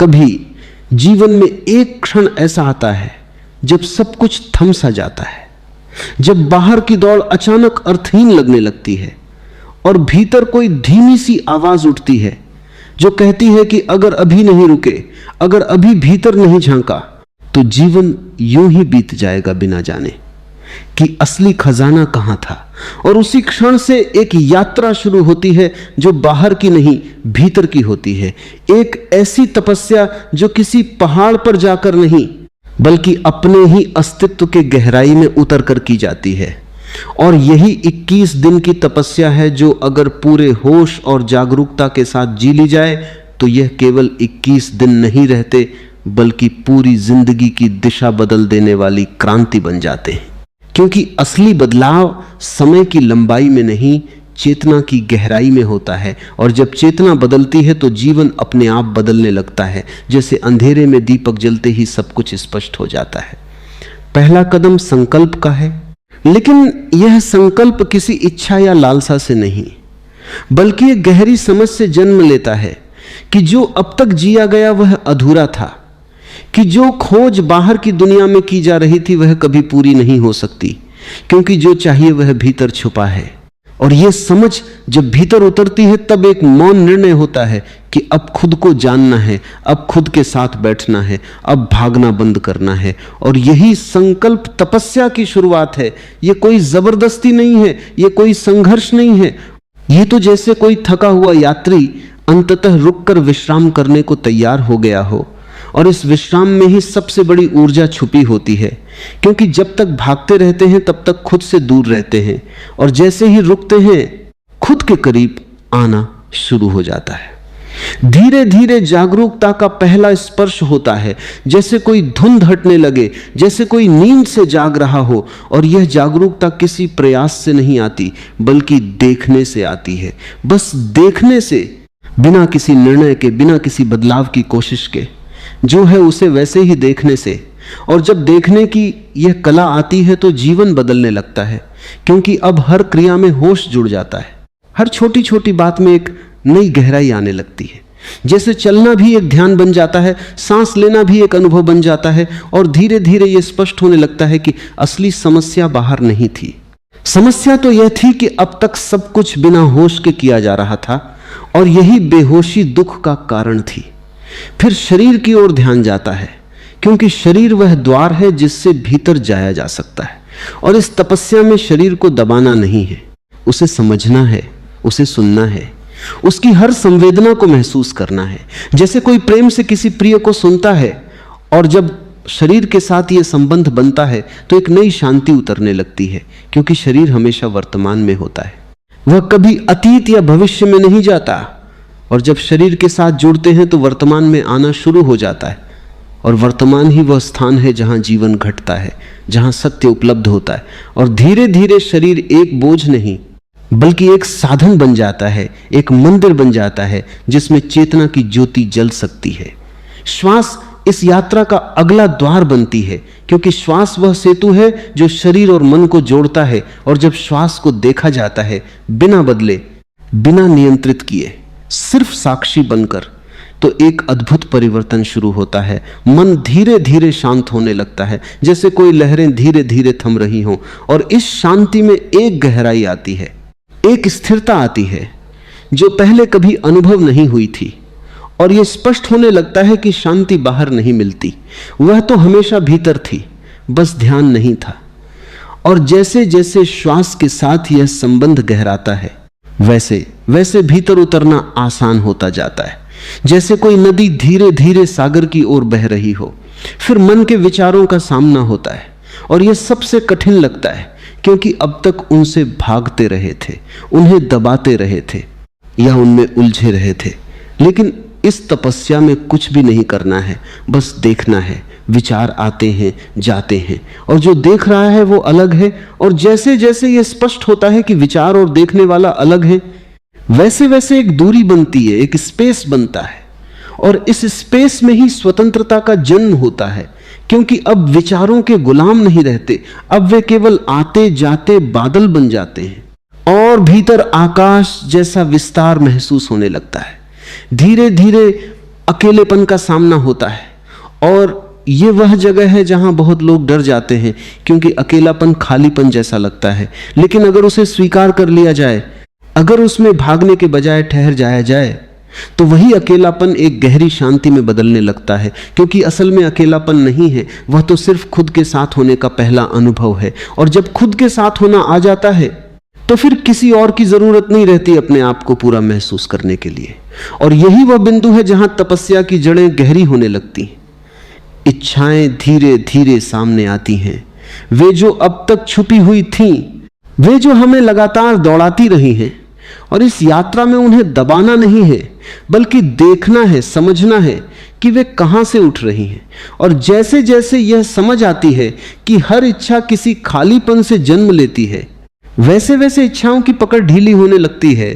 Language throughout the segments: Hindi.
कभी जीवन में एक क्षण ऐसा आता है जब सब कुछ थम सा जाता है, जब बाहर की दौड़ अचानक अर्थहीन लगने लगती है और भीतर कोई धीमी सी आवाज उठती है जो कहती है कि अगर अभी नहीं रुके, अगर अभी भीतर नहीं झांका तो जीवन यूं ही बीत जाएगा बिना जाने कि असली खजाना कहां था। और उसी क्षण से एक यात्रा शुरू होती है जो बाहर की नहीं भीतर की होती है। एक ऐसी तपस्या जो किसी पहाड़ पर जाकर नहीं बल्कि अपने ही अस्तित्व के गहराई में उतरकर की जाती है। और यही 21 दिन की तपस्या है जो अगर पूरे होश और जागरूकता के साथ जी ली जाए तो यह केवल 21 दिन नहीं रहते बल्कि पूरी जिंदगी की दिशा बदल देने वाली क्रांति बन जाते हैं। क्योंकि असली बदलाव समय की लंबाई में नहीं, चेतना की गहराई में होता है। और जब चेतना बदलती है तो जीवन अपने आप बदलने लगता है। जैसे अंधेरे में दीपक जलते ही सब कुछ स्पष्ट हो जाता है। पहला कदम संकल्प का है, लेकिन यह संकल्प किसी इच्छा या लालसा से नहीं बल्कि एक गहरी समझ से जन्म लेता है कि जो अब तक जिया गया वह अधूरा था, कि जो खोज बाहर की दुनिया में की जा रही थी वह कभी पूरी नहीं हो सकती, क्योंकि जो चाहिए वह भीतर छुपा है। और यह समझ जब भीतर उतरती है तब एक मौन निर्णय होता है कि अब खुद को जानना है, अब खुद के साथ बैठना है, अब भागना बंद करना है। और यही संकल्प तपस्या की शुरुआत है। यह कोई जबरदस्ती नहीं है, यह कोई संघर्ष नहीं है। यह तो जैसे कोई थका हुआ यात्री अंततः रुककर विश्राम करने को तैयार हो गया हो, और इस विश्राम में ही सबसे बड़ी ऊर्जा छुपी होती है। क्योंकि जब तक भागते रहते हैं तब तक खुद से दूर रहते हैं, और जैसे ही रुकते हैं खुद के करीब आना शुरू हो जाता है। धीरे धीरे जागरूकता का पहला स्पर्श होता है, जैसे कोई धुंध हटने लगे, जैसे कोई नींद से जाग रहा हो। और यह जागरूकता किसी प्रयास से नहीं आती बल्कि देखने से आती है। बस देखने से, बिना किसी निर्णय के, बिना किसी बदलाव की कोशिश के, जो है उसे वैसे ही देखने से। और जब देखने की यह कला आती है तो जीवन बदलने लगता है, क्योंकि अब हर क्रिया में होश जुड़ जाता है। हर छोटी छोटी बात में एक नई गहराई आने लगती है। जैसे चलना भी एक ध्यान बन जाता है, सांस लेना भी एक अनुभव बन जाता है। और धीरे धीरे यह स्पष्ट होने लगता है कि असली समस्या बाहर नहीं थी। समस्या तो यह थी कि अब तक सब कुछ बिना होश के किया जा रहा था, और यही बेहोशी दुख का कारण थी। फिर शरीर की ओर ध्यान जाता है, क्योंकि शरीर वह द्वार है जिससे भीतर जाया जा सकता है। और इस तपस्या में शरीर को दबाना नहीं है, उसे समझना है, उसे सुनना है, उसकी हर संवेदना को महसूस करना है। जैसे कोई प्रेम से किसी प्रिय को सुनता है, और जब शरीर के साथ यह संबंध बनता है तो एक नई शांति उतरने लगती है, क्योंकि शरीर हमेशा वर्तमान में होता है, वह कभी अतीत या भविष्य में नहीं जाता। और जब शरीर के साथ जुड़ते हैं तो वर्तमान में आना शुरू हो जाता है, और वर्तमान ही वह स्थान है जहां जीवन घटता है, जहां सत्य उपलब्ध होता है। और धीरे धीरे शरीर एक बोझ नहीं बल्कि एक साधन बन जाता है, एक मंदिर बन जाता है जिसमें चेतना की ज्योति जल सकती है। श्वास इस यात्रा का अगला द्वार बनती है, क्योंकि श्वास वह सेतु है जो शरीर और मन को जोड़ता है। और जब श्वास को देखा जाता है बिना बदले, बिना नियंत्रित किए, सिर्फ साक्षी बनकर, तो एक अद्भुत परिवर्तन शुरू होता है। मन धीरे धीरे शांत होने लगता है, जैसे कोई लहरें धीरे धीरे थम रही हों। और इस शांति में एक गहराई आती है, एक स्थिरता आती है जो पहले कभी अनुभव नहीं हुई थी। और यह स्पष्ट होने लगता है कि शांति बाहर नहीं मिलती, वह तो हमेशा भीतर थी, बस ध्यान नहीं था। और जैसे जैसे श्वास के साथ यह संबंध गहराता है वैसे वैसे भीतर उतरना आसान होता जाता है, जैसे कोई नदी धीरे धीरे सागर की ओर बह रही हो। फिर मन के विचारों का सामना होता है, और यह सबसे कठिन लगता है, क्योंकि अब तक उनसे भागते रहे थे, उन्हें दबाते रहे थे या उनमें उलझे रहे थे। लेकिन इस तपस्या में कुछ भी नहीं करना है, बस देखना है। विचार आते हैं, जाते हैं, और जो देख रहा है वो अलग है। और जैसे जैसे ये स्पष्ट होता है कि विचार और देखने वाला अलग है, वैसे वैसे एक दूरी बनती है, एक स्पेस बनता है। और इस स्पेस में ही स्वतंत्रता का जन्म होता है, क्योंकि अब विचारों के गुलाम नहीं रहते, अब वे केवल आते जाते बादल बन जाते हैं। और भीतर आकाश जैसा विस्तार महसूस होने लगता है। धीरे धीरे अकेलेपन का सामना होता है। और ये वह जगह है जहां बहुत लोग डर जाते हैं, क्योंकि अकेलापन खालीपन जैसा लगता है। लेकिन अगर उसे स्वीकार कर लिया जाए, अगर उसमें भागने के बजाय ठहर जाया जाए, तो वही अकेलापन एक गहरी शांति में बदलने लगता है। क्योंकि असल में अकेलापन नहीं है, वह तो सिर्फ खुद के साथ होने का पहला अनुभव है। और जब खुद के साथ होना आ जाता है तो फिर किसी और की जरूरत नहीं रहती अपने आप को पूरा महसूस करने के लिए। और यही वह बिंदु है जहां तपस्या की जड़ें गहरी होने लगती हैं। इच्छाएं धीरे धीरे सामने आती हैं, वे जो अब तक छुपी हुई थीं, वे जो हमें लगातार दौड़ाती रही हैं। और इस यात्रा में उन्हें दबाना नहीं है, बल्कि देखना है, समझना है कि वे कहां से उठ रही हैं। और जैसे जैसे यह समझ आती है कि हर इच्छा किसी खालीपन से जन्म लेती है, वैसे वैसे इच्छाओं की पकड़ ढीली होने लगती है,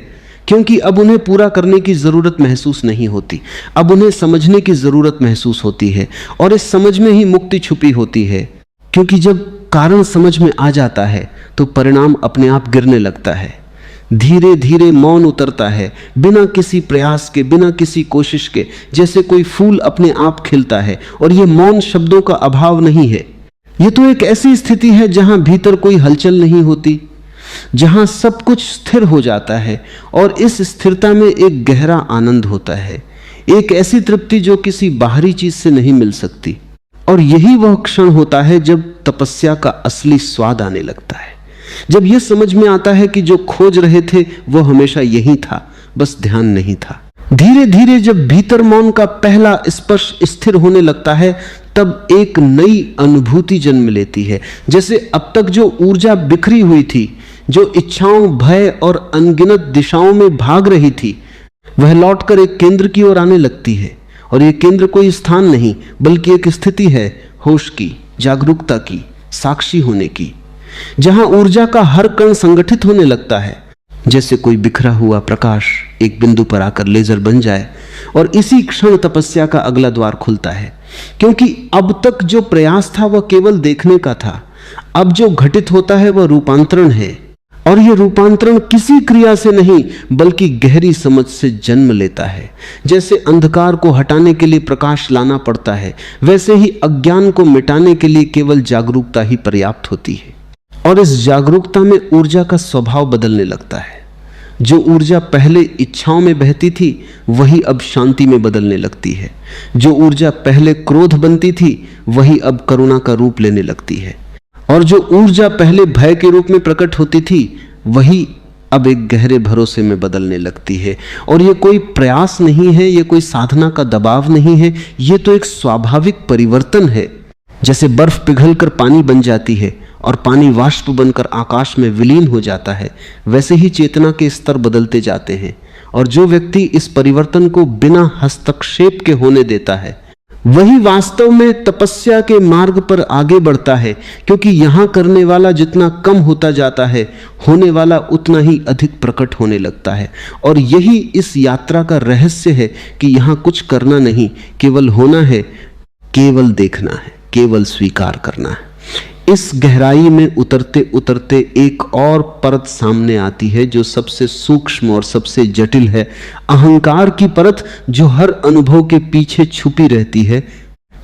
क्योंकि अब उन्हें पूरा करने की जरूरत महसूस नहीं होती। अब उन्हें समझने की जरूरत महसूस होती है, और इस समझ में ही मुक्ति छुपी होती है। क्योंकि जब कारण समझ में आ जाता है तो परिणाम अपने आप गिरने लगता है। धीरे धीरे मौन उतरता है, बिना किसी प्रयास के, बिना किसी कोशिश के, जैसे कोई फूल अपने आप खिलता है। और यह मौन शब्दों का अभाव नहीं है, यह तो एक ऐसी स्थिति है जहां भीतर कोई हलचल नहीं होती, जहां सब कुछ स्थिर हो जाता है। और इस स्थिरता में एक गहरा आनंद होता है, एक ऐसी तृप्ति जो किसी बाहरी चीज से नहीं मिल सकती। और यही वह क्षण होता है जब तपस्या का असली स्वाद आने लगता है, जब यह समझ में आता है कि जो खोज रहे थे वो हमेशा यही था, बस ध्यान नहीं था। धीरे धीरे जब भीतर मौन का पहला स्पर्श स्थिर होने लगता है, तब एक नई अनुभूति जन्म लेती है। जैसे अब तक जो ऊर्जा बिखरी हुई थी, जो इच्छाओं, भय और अनगिनत दिशाओं में भाग रही थी, वह लौटकर एक केंद्र की ओर आने लगती है। और यह केंद्र कोई स्थान नहीं, बल्कि एक स्थिति है, होश की, जागरूकता की, साक्षी होने की, जहां ऊर्जा का हर कण संगठित होने लगता है। जैसे कोई बिखरा हुआ प्रकाश एक बिंदु पर आकर लेजर बन जाए, और इसी क्षण तपस्या का अगला द्वार खुलता है। क्योंकि अब तक जो प्रयास था वह केवल देखने का था, अब जो घटित होता है वह रूपांतरण है। और यह रूपांतरण किसी क्रिया से नहीं, बल्कि गहरी समझ से जन्म लेता है। जैसे अंधकार को हटाने के लिए प्रकाश लाना पड़ता है, वैसे ही अज्ञान को मिटाने के लिए केवल जागरूकता ही पर्याप्त होती है। और इस जागरूकता में ऊर्जा का स्वभाव बदलने लगता है। जो ऊर्जा पहले इच्छाओं में बहती थी, वही अब शांति में बदलने लगती है। जो ऊर्जा पहले क्रोध बनती थी, वही अब करुणा का रूप लेने लगती है। और जो ऊर्जा पहले भय के रूप में प्रकट होती थी, वही अब एक गहरे भरोसे में बदलने लगती है। और ये कोई प्रयास नहीं है, ये कोई साधना का दबाव नहीं है, ये तो एक स्वाभाविक परिवर्तन है। जैसे बर्फ पिघलकर पानी बन जाती है और पानी वाष्प बनकर आकाश में विलीन हो जाता है, वैसे ही चेतना के स्तर बदलते जाते हैं। और जो व्यक्ति इस परिवर्तन को बिना हस्तक्षेप के होने देता है, वही वास्तव में तपस्या के मार्ग पर आगे बढ़ता है। क्योंकि यहां करने वाला जितना कम होता जाता है, होने वाला उतना ही अधिक प्रकट होने लगता है। और यही इस यात्रा का रहस्य है कि यहां कुछ करना नहीं, केवल होना है, केवल देखना है, केवल स्वीकार करना है। इस गहराई में उतरते उतरते एक और परत सामने आती है, जो सबसे सूक्ष्म और सबसे जटिल है। अहंकार की परत, जो हर अनुभव के पीछे छुपी रहती है,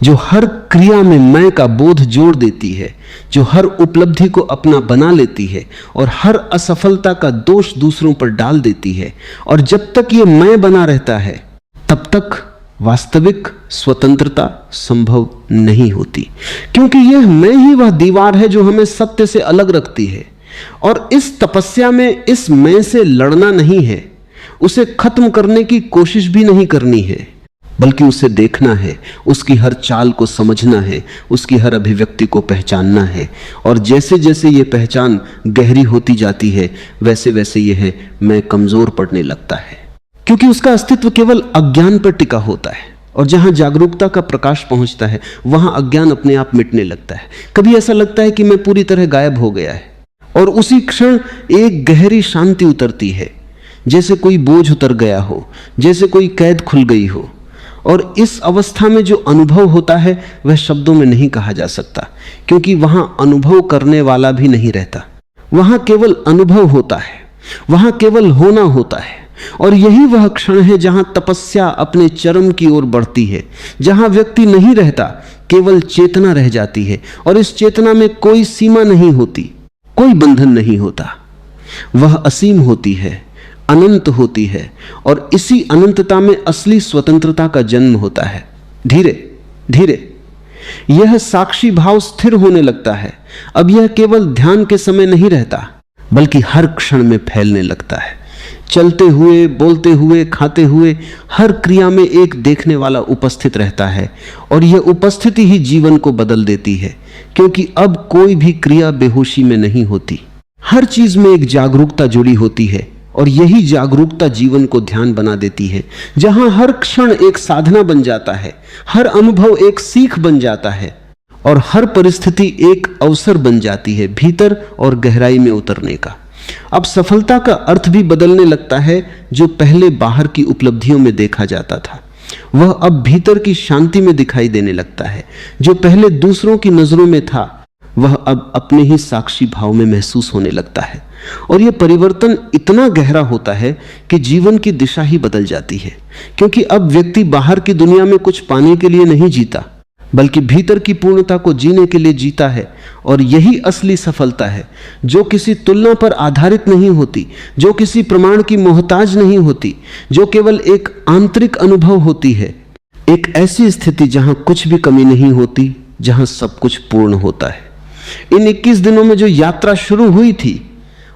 जो हर क्रिया में मैं का बोध जोड़ देती है, जो हर उपलब्धि को अपना बना लेती है और हर असफलता का दोष दूसरों पर डाल देती है। और जब तक ये मैं बना रहता है, तब तक वास्तविक स्वतंत्रता संभव नहीं होती। क्योंकि यह मैं ही वह दीवार है जो हमें सत्य से अलग रखती है। और इस तपस्या में इस मैं से लड़ना नहीं है, उसे खत्म करने की कोशिश भी नहीं करनी है, बल्कि उसे देखना है, उसकी हर चाल को समझना है, उसकी हर अभिव्यक्ति को पहचानना है। और जैसे जैसे ये पहचान गहरी होती जाती है, वैसे वैसे यह मैं कमजोर पड़ने लगता है। क्योंकि उसका अस्तित्व केवल अज्ञान पर टिका होता है। और जहां जागरूकता का प्रकाश पहुंचता है, वहां अज्ञान अपने आप मिटने लगता है। कभी ऐसा लगता है कि मैं पूरी तरह गायब हो गया है, और उसी क्षण एक गहरी शांति उतरती है, जैसे कोई बोझ उतर गया हो, जैसे कोई कैद खुल गई हो। और इस अवस्था में जो अनुभव होता है, वह शब्दों में नहीं कहा जा सकता, क्योंकि वहां अनुभव करने वाला भी नहीं रहता। वहां केवल अनुभव होता है, वहां केवल होना होता है। और यही वह क्षण है जहां तपस्या अपने चरम की ओर बढ़ती है, जहां व्यक्ति नहीं रहता, केवल चेतना रह जाती है। और इस चेतना में कोई सीमा नहीं होती, कोई बंधन नहीं होता। वह असीम होती है, अनंत होती है, और इसी अनंतता में असली स्वतंत्रता का जन्म होता है। धीरे धीरे यह साक्षी भाव स्थिर होने लगता है। अब यह केवल ध्यान के समय नहीं रहता, बल्कि हर क्षण में फैलने लगता है। चलते हुए, बोलते हुए, खाते हुए, हर क्रिया में एक देखने वाला उपस्थित रहता है, और यह उपस्थिति ही जीवन को बदल देती है, क्योंकि अब कोई भी क्रिया बेहोशी में नहीं होती। हर चीज में एक जागरूकता जुड़ी होती है, और यही जागरूकता जीवन को ध्यान बना देती है, जहां हर क्षण एक साधना बन जाता है, हर अनुभव एक सीख बन जाता है, और हर परिस्थिति एक अवसर बन जाती है भीतर और गहराई में उतरने का। अब सफलता का अर्थ भी बदलने लगता है। जो पहले बाहर की उपलब्धियों में देखा जाता था, वह अब भीतर की शांति में दिखाई देने लगता है। जो पहले दूसरों की नजरों में था, वह अब अपने ही साक्षी भाव में महसूस होने लगता है। और यह परिवर्तन इतना गहरा होता है कि जीवन की दिशा ही बदल जाती है, क्योंकि अब व्यक्ति बाहर की दुनिया में कुछ पाने के लिए नहीं जीता, बल्कि भीतर की पूर्णता को जीने के लिए जीता है। और यही असली सफलता है, जो किसी तुलना पर आधारित नहीं होती, जो किसी प्रमाण की मोहताज नहीं होती, जो केवल एक आंतरिक अनुभव होती है। एक ऐसी स्थिति जहां कुछ भी कमी नहीं होती, जहां सब कुछ पूर्ण होता है। इन 21 दिनों में जो यात्रा शुरू हुई थी,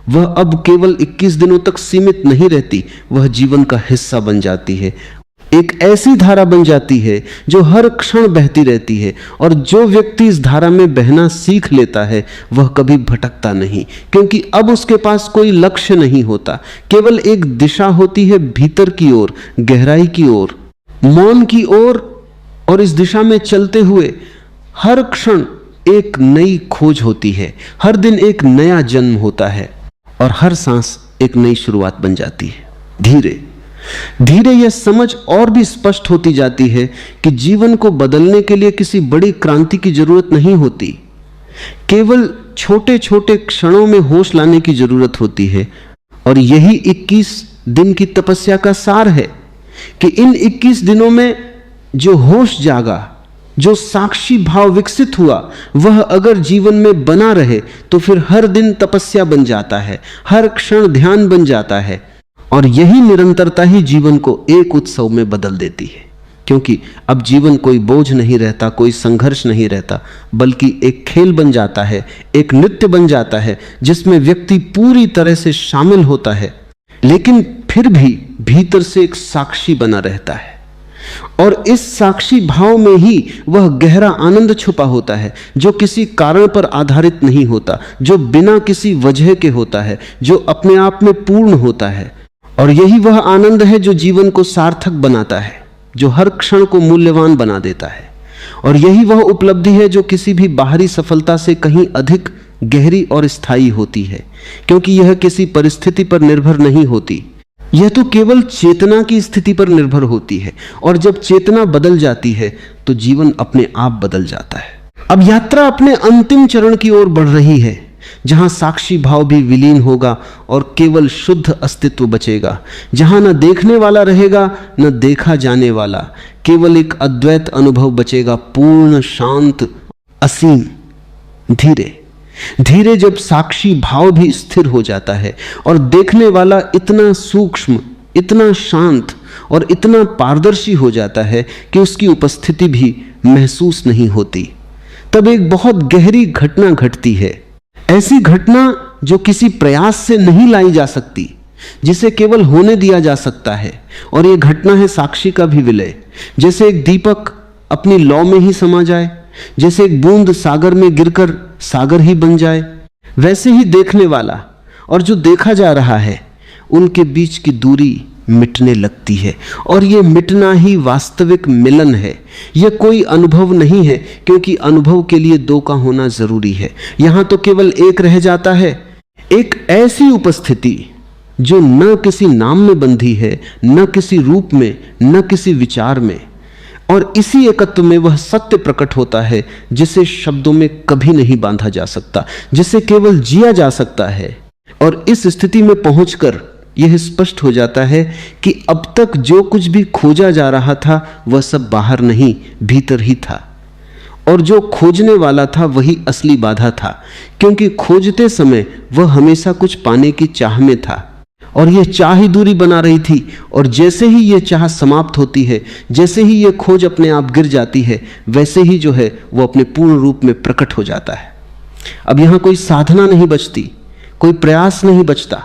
वह अब केवल 21 दिनों तक सीमित नहीं रहती, वह जीवन का हिस्सा बन जाती है। एक ऐसी धारा बन जाती है जो हर क्षण बहती रहती है, और जो व्यक्ति इस धारा में बहना सीख लेता है, वह कभी भटकता नहीं, क्योंकि अब उसके पास कोई लक्ष्य नहीं होता, केवल एक दिशा होती है भीतर की ओर, गहराई की ओर, मौन की ओर। और इस दिशा में चलते हुए हर क्षण एक नई खोज होती है, हर दिन एक नया जन्म होता है, और हर सांस एक नई शुरुआत बन जाती है। धीरे धीरे यह समझ और भी स्पष्ट होती जाती है कि जीवन को बदलने के लिए किसी बड़ी क्रांति की जरूरत नहीं होती, केवल छोटे छोटे क्षणों में होश लाने की जरूरत होती है। और यही 21 दिन की तपस्या का सार है कि इन 21 दिनों में जो होश जागा, जो साक्षी भाव विकसित हुआ, वह अगर जीवन में बना रहे तो फिर हर दिन तपस्या बन जाता है, हर क्षण ध्यान बन जाता है। और यही निरंतरता ही जीवन को एक उत्सव में बदल देती है, क्योंकि अब जीवन कोई बोझ नहीं रहता, कोई संघर्ष नहीं रहता, बल्कि एक खेल बन जाता है, एक नृत्य बन जाता है, जिसमें व्यक्ति पूरी तरह से शामिल होता है, लेकिन फिर भी भीतर से एक साक्षी बना रहता है। और इस साक्षी भाव में ही वह गहरा आनंद छुपा होता है, जो किसी कारण पर आधारित नहीं होता, जो बिना किसी वजह के होता है, जो अपने आप में पूर्ण होता है। और यही वह आनंद है जो जीवन को सार्थक बनाता है, जो हर क्षण को मूल्यवान बना देता है। और यही वह उपलब्धि है जो किसी भी बाहरी सफलता से कहीं अधिक गहरी और स्थायी होती है, क्योंकि यह किसी परिस्थिति पर निर्भर नहीं होती, यह तो केवल चेतना की स्थिति पर निर्भर होती है। और जब चेतना बदल जाती है तो जीवन अपने आप बदल जाता है। अब यात्रा अपने अंतिम चरण की ओर बढ़ रही है, जहां साक्षी भाव भी विलीन होगा और केवल शुद्ध अस्तित्व बचेगा, जहां न देखने वाला रहेगा न देखा जाने वाला, केवल एक अद्वैत अनुभव बचेगा, पूर्ण, शांत, असीम। धीरे धीरे जब साक्षी भाव भी स्थिर हो जाता है और देखने वाला इतना सूक्ष्म, इतना शांत और इतना पारदर्शी हो जाता है कि उसकी उपस्थिति भी महसूस नहीं होती, तब एक बहुत गहरी घटना घटती है। ऐसी घटना जो किसी प्रयास से नहीं लाई जा सकती, जिसे केवल होने दिया जा सकता है। और यह घटना है साक्षी का भी विलय। जैसे एक दीपक अपनी लौ में ही समा जाए, जैसे एक बूंद सागर में गिरकर सागर ही बन जाए, वैसे ही देखने वाला और जो देखा जा रहा है उनके बीच की दूरी मिटने लगती है। और ये मिटना ही वास्तविक मिलन है। यह कोई अनुभव नहीं है, क्योंकि अनुभव के लिए दो का होना जरूरी है। यहां तो केवल एक रह जाता है, एक ऐसी उपस्थिति जो न किसी नाम में बंधी है, न किसी रूप में, न किसी विचार में। और इसी एकत्व में वह सत्य प्रकट होता है जिसे शब्दों में कभी नहीं बांधा जा सकता, जिसे केवल जिया जा सकता है। और इस स्थिति में पहुंचकर यह स्पष्ट हो जाता है कि अब तक जो कुछ भी खोजा जा रहा था वह सब बाहर नहीं, भीतर ही था। और जो खोजने वाला था वही असली बाधा था, क्योंकि खोजते समय वह हमेशा कुछ पाने की चाह में था और यह चाह ही दूरी बना रही थी। और जैसे ही यह चाह समाप्त होती है, जैसे ही यह खोज अपने आप गिर जाती है, वैसे ही जो है वो अपने पूर्ण रूप में प्रकट हो जाता है। अब यहां कोई साधना नहीं बचती, कोई प्रयास नहीं बचता,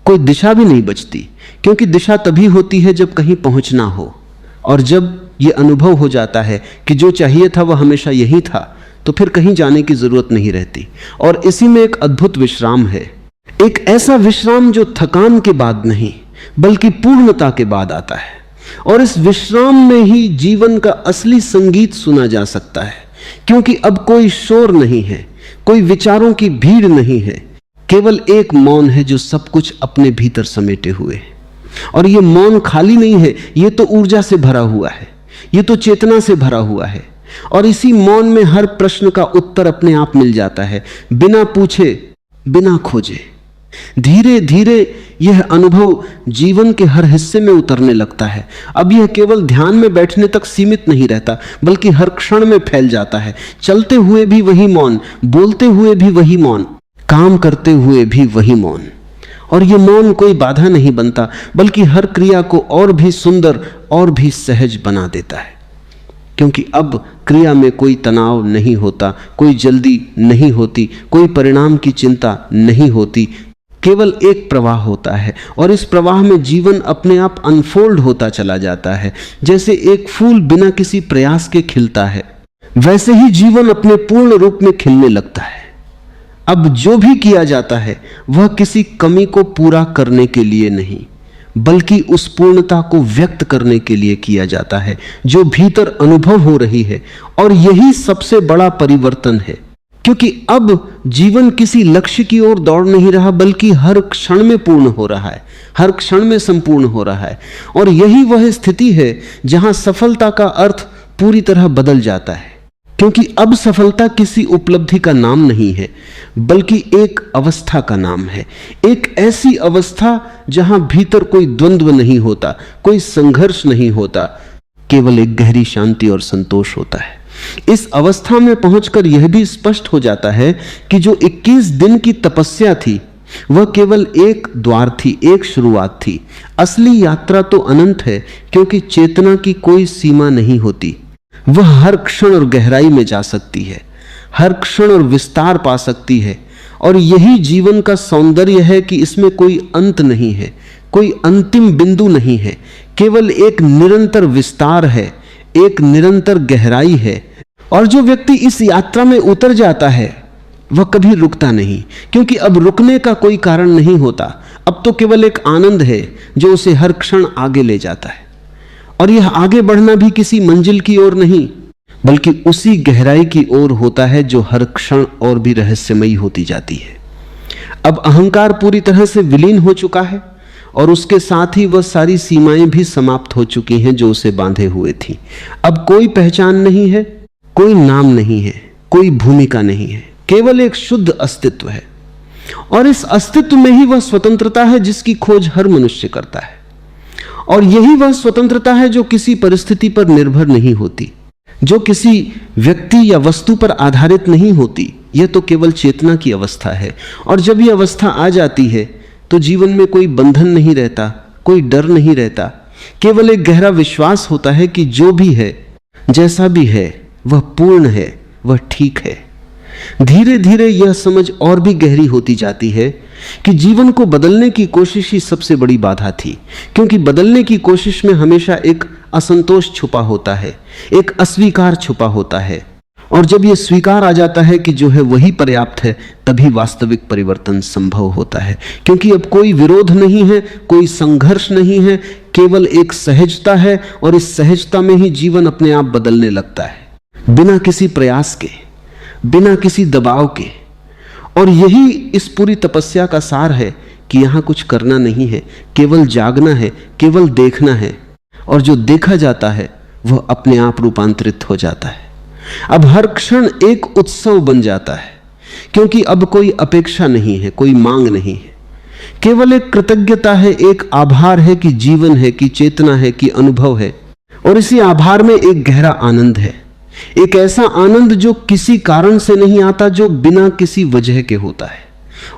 कोई दिशा भी नहीं बचती, क्योंकि दिशा तभी होती है जब कहीं पहुंचना हो। और जब यह अनुभव हो जाता है कि जो चाहिए था वह हमेशा यही था, तो फिर कहीं जाने की जरूरत नहीं रहती। और इसी में एक अद्भुत विश्राम है, एक ऐसा विश्राम जो थकान के बाद नहीं बल्कि पूर्णता के बाद आता है। और इस विश्राम में ही जीवन का असली संगीत सुना जा सकता है, क्योंकि अब कोई शोर नहीं है, कोई विचारों की भीड़ नहीं है, केवल एक मौन है जो सब कुछ अपने भीतर समेटे हुए है। और ये मौन खाली नहीं है, ये तो ऊर्जा से भरा हुआ है, ये तो चेतना से भरा हुआ है। और इसी मौन में हर प्रश्न का उत्तर अपने आप मिल जाता है, बिना पूछे, बिना खोजे। धीरे धीरे यह अनुभव जीवन के हर हिस्से में उतरने लगता है। अब यह केवल ध्यान में बैठने तक सीमित नहीं रहता, बल्कि हर क्षण में फैल जाता है। चलते हुए भी वही मौन, बोलते हुए भी वही मौन, काम करते हुए भी वही मौन। और यह मौन कोई बाधा नहीं बनता, बल्कि हर क्रिया को और भी सुंदर और भी सहज बना देता है, क्योंकि अब क्रिया में कोई तनाव नहीं होता, कोई जल्दी नहीं होती, कोई परिणाम की चिंता नहीं होती, केवल एक प्रवाह होता है। और इस प्रवाह में जीवन अपने आप अनफोल्ड होता चला जाता है। जैसे एक फूल बिना किसी प्रयास के खिलता है, वैसे ही जीवन अपने पूर्ण रूप में खिलने लगता है। अब जो भी किया जाता है वह किसी कमी को पूरा करने के लिए नहीं, बल्कि उस पूर्णता को व्यक्त करने के लिए किया जाता है जो भीतर अनुभव हो रही है। और यही सबसे बड़ा परिवर्तन है, क्योंकि अब जीवन किसी लक्ष्य की ओर दौड़ नहीं रहा, बल्कि हर क्षण में पूर्ण हो रहा है, हर क्षण में संपूर्ण हो रहा है। और यही वह स्थिति है जहां सफलता का अर्थ पूरी तरह बदल जाता है, क्योंकि अब सफलता किसी उपलब्धि का नाम नहीं है, बल्कि एक अवस्था का नाम है। एक ऐसी अवस्था जहां भीतर कोई द्वंद्व नहीं होता, कोई संघर्ष नहीं होता, केवल एक गहरी शांति और संतोष होता है। इस अवस्था में पहुंचकर यह भी स्पष्ट हो जाता है कि जो 21 दिन की तपस्या थी वह केवल एक द्वार थी, एक शुरुआत थी। असली यात्रा तो अनंत है, क्योंकि चेतना की कोई सीमा नहीं होती। वह हर क्षण और गहराई में जा सकती है, हर क्षण और विस्तार पा सकती है। और यही जीवन का सौंदर्य है कि इसमें कोई अंत नहीं है, कोई अंतिम बिंदु नहीं है, केवल एक निरंतर विस्तार है, एक निरंतर गहराई है। और जो व्यक्ति इस यात्रा में उतर जाता है वह कभी रुकता नहीं, क्योंकि अब रुकने का कोई कारण नहीं होता। अब तो केवल एक आनंद है जो उसे हर क्षण आगे ले जाता है। और यह आगे बढ़ना भी किसी मंजिल की ओर नहीं, बल्कि उसी गहराई की ओर होता है जो हर क्षण और भी रहस्यमयी होती जाती है। अब अहंकार पूरी तरह से विलीन हो चुका है, और उसके साथ ही वह सारी सीमाएं भी समाप्त हो चुकी हैं जो उसे बांधे हुए थी। अब कोई पहचान नहीं है, कोई नाम नहीं है, कोई भूमिका नहीं है, केवल एक शुद्ध अस्तित्व है। और इस अस्तित्व में ही वह स्वतंत्रता है जिसकी खोज हर मनुष्य करता है। और यही वह स्वतंत्रता है जो किसी परिस्थिति पर निर्भर नहीं होती, जो किसी व्यक्ति या वस्तु पर आधारित नहीं होती। यह तो केवल चेतना की अवस्था है। और जब यह अवस्था आ जाती है तो जीवन में कोई बंधन नहीं रहता, कोई डर नहीं रहता, केवल एक गहरा विश्वास होता है कि जो भी है, जैसा भी है, वह पूर्ण है, वह ठीक है। धीरे धीरे यह समझ और भी गहरी होती जाती है कि जीवन को बदलने की कोशिश ही सबसे बड़ी बाधा थी, क्योंकि बदलने की कोशिश में हमेशा एक असंतोष छुपा होता है, एक अस्वीकार छुपा होता है। और जब यह स्वीकार आ जाता है कि जो है वही पर्याप्त है, तभी वास्तविक परिवर्तन संभव होता है। क्योंकि अब कोई विरोध नहीं है, कोई संघर्ष नहीं है, केवल एक सहजता है। और इस सहजता में ही जीवन अपने आप बदलने लगता है, बिना किसी प्रयास के, बिना किसी दबाव के। और यही इस पूरी तपस्या का सार है कि यहां कुछ करना नहीं है, केवल जागना है, केवल देखना है। और जो देखा जाता है वह अपने आप रूपांतरित हो जाता है। अब हर क्षण एक उत्सव बन जाता है, क्योंकि अब कोई अपेक्षा नहीं है, कोई मांग नहीं है, केवल एक कृतज्ञता है, एक आभार है कि जीवन है, कि चेतना है, कि अनुभव है। और इसी आभार में एक गहरा आनंद है, एक ऐसा आनंद जो किसी कारण से नहीं आता, जो बिना किसी वजह के होता है।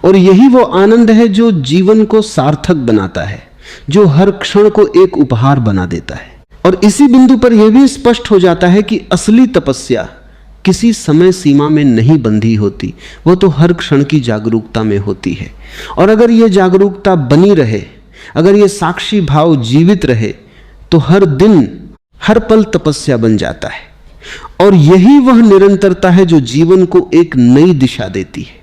और यही वो आनंद है जो जीवन को सार्थक बनाता है, जो हर क्षण को एक उपहार बना देता है। और इसी बिंदु पर यह भी स्पष्ट हो जाता है कि असली तपस्या किसी समय सीमा में नहीं बंधी होती, वो तो हर क्षण की जागरूकता में होती है। और अगर यह जागरूकता बनी रहे, अगर यह साक्षी भाव जीवित रहे, तो हर दिन हर पल तपस्या बन जाता है। और यही वह निरंतरता है जो जीवन को एक नई दिशा देती है,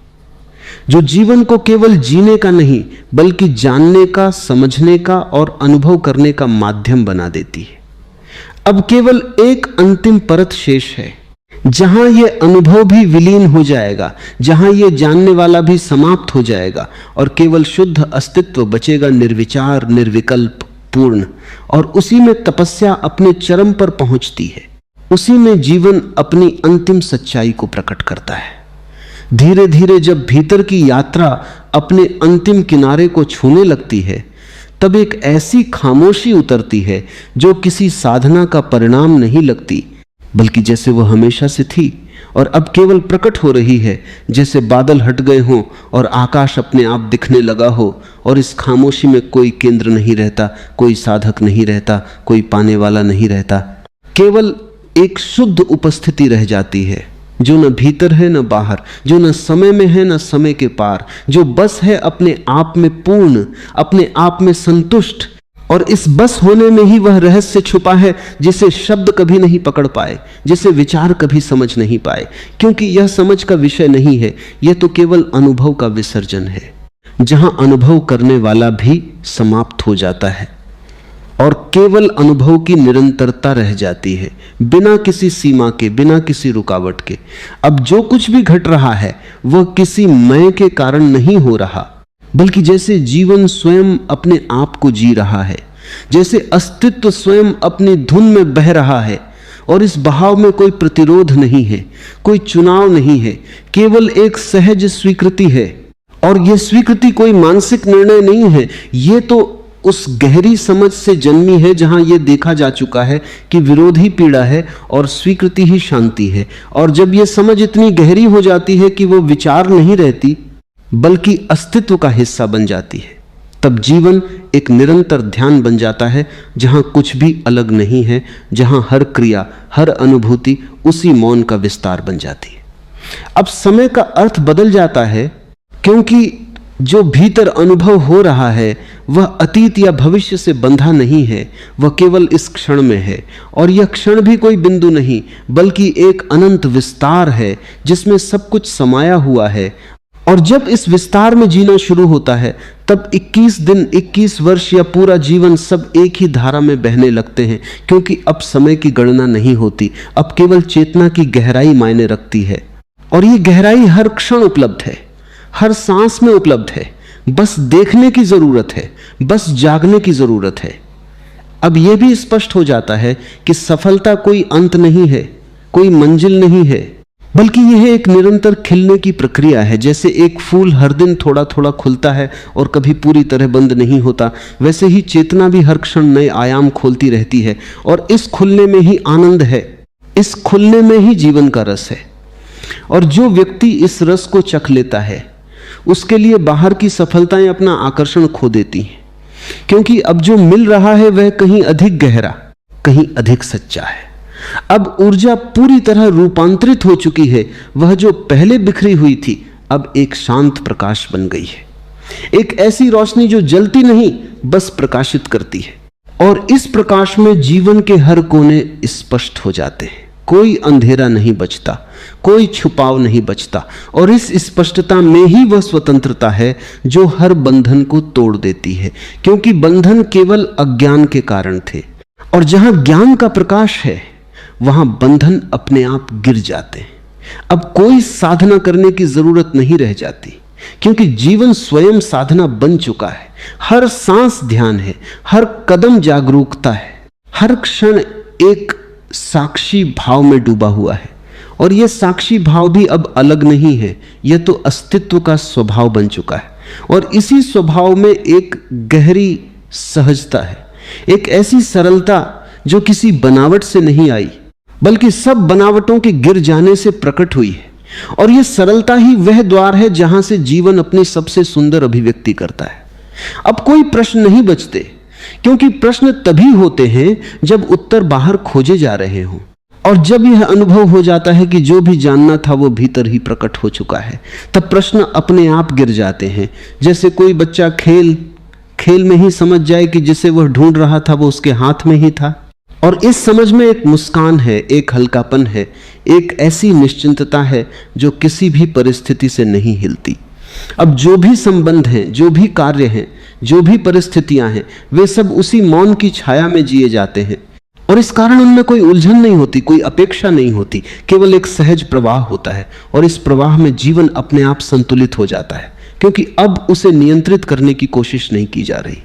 जो जीवन को केवल जीने का नहीं बल्कि जानने का, समझने का और अनुभव करने का माध्यम बना देती है। अब केवल एक अंतिम परत शेष है, जहां यह अनुभव भी विलीन हो जाएगा, जहां यह जानने वाला भी समाप्त हो जाएगा और केवल शुद्ध अस्तित्व बचेगा, निर्विचार, निर्विकल्प, पूर्ण। और उसी में तपस्या अपने चरम पर पहुंचती है, उसी में जीवन अपनी अंतिम सच्चाई को प्रकट करता है। धीरे धीरे जब भीतर की यात्रा अपने अंतिम किनारे को छूने लगती है, तब एक ऐसी खामोशी उतरती है जो किसी साधना का परिणाम नहीं लगती, बल्कि जैसे वो हमेशा से थी और अब केवल प्रकट हो रही है, जैसे बादल हट गए हों और आकाश अपने आप दिखने लगा हो। और इस खामोशी में कोई केंद्र नहीं रहता, कोई साधक नहीं रहता, कोई पाने वाला नहीं रहता, केवल एक शुद्ध उपस्थिति रह जाती है, जो न भीतर है न बाहर, जो न समय में है न समय के पार, जो बस है अपने आप में पूर्ण, अपने आप में संतुष्ट। और इस बस होने में ही वह रहस्य छुपा है जिसे शब्द कभी नहीं पकड़ पाए, जिसे विचार कभी समझ नहीं पाए, क्योंकि यह समझ का विषय नहीं है, यह तो केवल अनुभव का विसर्जन है, जहां अनुभव करने वाला भी समाप्त हो जाता है और केवल अनुभव की निरंतरता रह जाती है, बिना किसी सीमा के, बिना किसी रुकावट के। अब जो कुछ भी घट रहा है वह किसी मैं के कारण नहीं हो रहा, बल्कि जैसे जीवन स्वयं अपने आप को जी रहा है, जैसे अस्तित्व स्वयं अपनी धुन में बह रहा है। और इस बहाव में कोई प्रतिरोध नहीं है, कोई चुनाव नहीं है, केवल एक सहज स्वीकृति है। और यह स्वीकृति कोई मानसिक निर्णय नहीं है, यह तो उस गहरी समझ से जन्मी है जहां यह देखा जा चुका है कि विरोध ही पीड़ा है और स्वीकृति ही शांति है। और जब यह समझ इतनी गहरी हो जाती है कि वो विचार नहीं रहती बल्कि अस्तित्व का हिस्सा बन जाती है, तब जीवन एक निरंतर ध्यान बन जाता है, जहां कुछ भी अलग नहीं है, जहां हर क्रिया, हर अनुभूति उसी मौन का विस्तार बन जाती है। अब समय का अर्थ बदल जाता है, क्योंकि जो भीतर अनुभव हो रहा है वह अतीत या भविष्य से बंधा नहीं है, वह केवल इस क्षण में है। और यह क्षण भी कोई बिंदु नहीं बल्कि एक अनंत विस्तार है जिसमें सब कुछ समाया हुआ है। और जब इस विस्तार में जीना शुरू होता है तब 21 दिन, 21 वर्ष या पूरा जीवन सब एक ही धारा में बहने लगते हैं, क्योंकि अब समय की गणना नहीं होती, अब केवल चेतना की गहराई मायने रखती है। और ये गहराई हर क्षण उपलब्ध है, हर सांस में उपलब्ध है, बस देखने की जरूरत है, बस जागने की जरूरत है। अब यह भी स्पष्ट हो जाता है कि सफलता कोई अंत नहीं है, कोई मंजिल नहीं है, बल्कि यह एक निरंतर खिलने की प्रक्रिया है। जैसे एक फूल हर दिन थोड़ा थोड़ा खुलता है और कभी पूरी तरह बंद नहीं होता, वैसे ही चेतना भी हर क्षण नए आयाम खोलती रहती है। और इस खुलने में ही आनंद है, इस खुलने में ही जीवन का रस है। और जो व्यक्ति इस रस को चख लेता है उसके लिए बाहर की सफलताएं अपना आकर्षण खो देती हैं, क्योंकि अब जो मिल रहा है वह कहीं अधिक गहरा, कहीं अधिक सच्चा है। अब ऊर्जा पूरी तरह रूपांतरित हो चुकी है, वह जो पहले बिखरी हुई थी अब एक शांत प्रकाश बन गई है, एक ऐसी रोशनी जो जलती नहीं बस प्रकाशित करती है। और इस प्रकाश में जीवन के हर कोने स्पष्ट हो जाते हैं, कोई अंधेरा नहीं बचता, कोई छुपाव नहीं बचता। और इस स्पष्टता में ही वह स्वतंत्रता है जो हर बंधन को तोड़ देती है, क्योंकि बंधन केवल अज्ञान के कारण थे। और जहां ज्ञान का प्रकाश है वहां बंधन अपने आप गिर जाते हैं। अब कोई साधना करने की जरूरत नहीं रह जाती, क्योंकि जीवन स्वयं साधना बन चुका है। हर सांस ध्यान है, हर कदम जागरूकता है, हर क्षण एक साक्षी भाव में डूबा हुआ है। और यह साक्षी भाव भी अब अलग नहीं है, यह तो अस्तित्व का स्वभाव बन चुका है। और इसी स्वभाव में एक गहरी सहजता है, एक ऐसी सरलता जो किसी बनावट से नहीं आई बल्कि सब बनावटों के गिर जाने से प्रकट हुई है। और यह सरलता ही वह द्वार है जहां से जीवन अपनी सबसे सुंदर अभिव्यक्ति करता है। अब कोई प्रश्न नहीं बचते, क्योंकि प्रश्न तभी होते हैं जब उत्तर बाहर खोजे जा रहे हों, और जब यह अनुभव हो जाता है कि जो भी जानना था वो भीतर ही प्रकट हो चुका है, तब प्रश्न अपने आप गिर जाते हैं। जैसे कोई बच्चा खेल में ही समझ जाए कि जिसे वह ढूंढ रहा था वो उसके हाथ में ही था। और इस समझ में एक मुस्कान है, एक हल्कापन है, एक ऐसी निश्चिंतता है जो किसी भी परिस्थिति से नहीं हिलती। अब जो भी संबंध हैं, जो भी कार्य हैं, जो भी परिस्थितियां हैं, वे सब उसी मौन की छाया में जिए जाते हैं, और इस कारण उनमें कोई उलझन नहीं होती, कोई अपेक्षा नहीं होती, केवल एक सहज प्रवाह होता है। और इस प्रवाह में जीवन अपने आप संतुलित हो जाता है, क्योंकि अब उसे नियंत्रित करने की कोशिश नहीं की जा रही,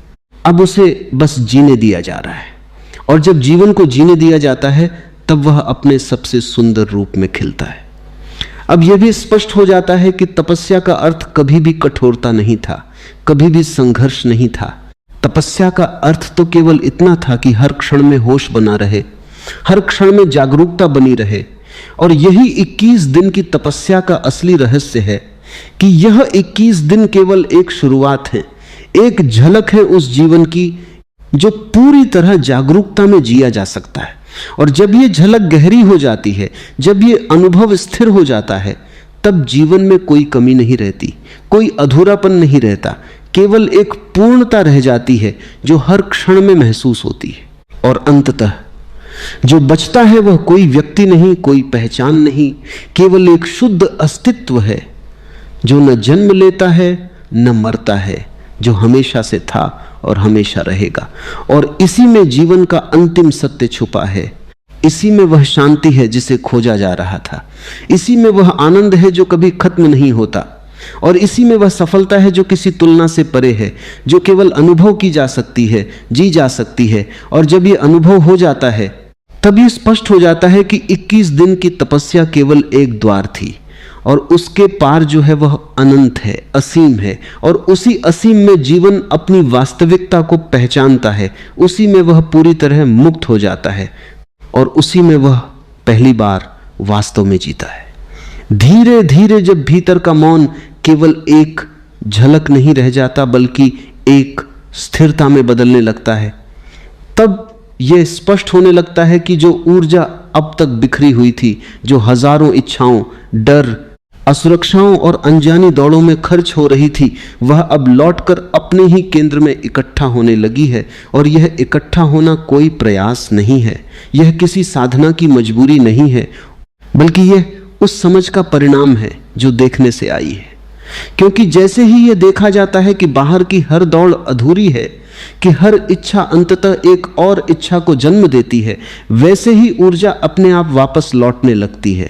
अब उसे बस जीने दिया जा रहा है। और जब जीवन को जीने दिया जाता है तब वह अपने सबसे सुंदर रूप में खिलता है। अब यह भी स्पष्ट हो जाता है कि तपस्या का अर्थ कभी भी कठोरता नहीं था, कभी भी संघर्ष नहीं था। तपस्या का अर्थ तो केवल इतना था कि हर क्षण में होश बना रहे, हर क्षण में जागरूकता बनी रहे। और यही 21 दिन की तपस्या का असली रहस्य है कि यह 21 दिन केवल एक शुरुआत है, एक झलक है उस जीवन की जो पूरी तरह जागरूकता में जिया जा सकता है। और जब ये झलक गहरी हो जाती है, जब ये अनुभव स्थिर हो जाता है, तब जीवन में कोई कमी नहीं रहती, कोई अधूरापन नहीं रहता, केवल एक पूर्णता रह जाती है जो हर क्षण में महसूस होती है। और अंततः जो बचता है वह कोई व्यक्ति नहीं, कोई पहचान नहीं, केवल एक शुद्ध अस्तित्व है जो न जन्म लेता है न मरता है, जो हमेशा से था और हमेशा रहेगा। और इसी में जीवन का अंतिम सत्य छुपा है, इसी में वह शांति है जिसे खोजा जा रहा था, इसी में वह आनंद है जो कभी खत्म नहीं होता, और इसी में वह सफलता है जो किसी तुलना से परे है, जो केवल अनुभव की जा सकती है, जी जा सकती है। और जब ये अनुभव हो जाता है तब ये स्पष्ट हो जाता है कि 21 दिन की तपस्या केवल एक द्वार थी, और उसके पार जो है वह अनंत है, असीम है। और उसी असीम में जीवन अपनी वास्तविकता को पहचानता है, उसी में वह पूरी तरह मुक्त हो जाता है, और उसी में वह पहली बार वास्तव में जीता है। धीरे धीरे जब भीतर का मौन केवल एक झलक नहीं रह जाता बल्कि एक स्थिरता में बदलने लगता है, तब यह स्पष्ट होने लगता है कि जो ऊर्जा अब तक बिखरी हुई थी, जो हजारों इच्छाओं, डर, असुरक्षाओं और अनजानी दौड़ों में खर्च हो रही थी, वह अब लौटकर अपने ही केंद्र में इकट्ठा होने लगी है। और यह इकट्ठा होना कोई प्रयास नहीं है, यह किसी साधना की मजबूरी नहीं है, बल्कि यह उस समझ का परिणाम है जो देखने से आई है। क्योंकि जैसे ही यह देखा जाता है कि बाहर की हर दौड़ अधूरी है, कि हर इच्छा अंततः एक और इच्छा को जन्म देती है, वैसे ही ऊर्जा अपने आप वापस लौटने लगती है।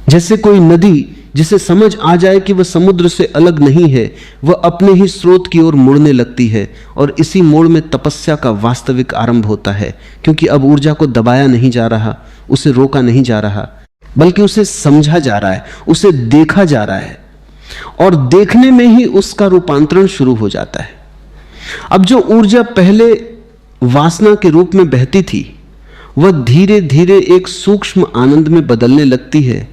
जैसे कोई नदी जिसे समझ आ जाए कि वह समुद्र से अलग नहीं है, वह अपने ही स्रोत की ओर मुड़ने लगती है। और इसी मोड़ में तपस्या का वास्तविक आरंभ होता है, क्योंकि अब ऊर्जा को दबाया नहीं जा रहा, उसे रोका नहीं जा रहा, बल्कि उसे समझा जा रहा है, उसे देखा जा रहा है, और देखने में ही उसका रूपांतरण शुरू हो जाता है। अब जो ऊर्जा पहले वासना के रूप में बहती थी, वह धीरे धीरे एक सूक्ष्म आनंद में बदलने लगती है।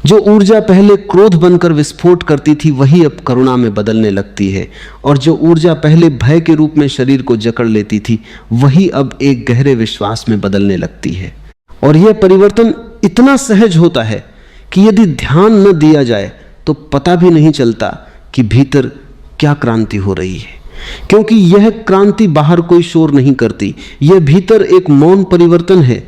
जो ऊर्जा पहले क्रोध बनकर विस्फोट करती थी, वही अब करुणा में बदलने लगती है। और जो ऊर्जा पहले भय के रूप में शरीर को जकड़ लेती थी, वही अब एक गहरे विश्वास में बदलने लगती है। और यह परिवर्तन इतना सहज होता है कि यदि ध्यान न दिया जाए तो पता भी नहीं चलता कि भीतर क्या क्रांति हो रही है, क्योंकि यह क्रांति बाहर कोई शोर नहीं करती, यह भीतर एक मौन परिवर्तन है।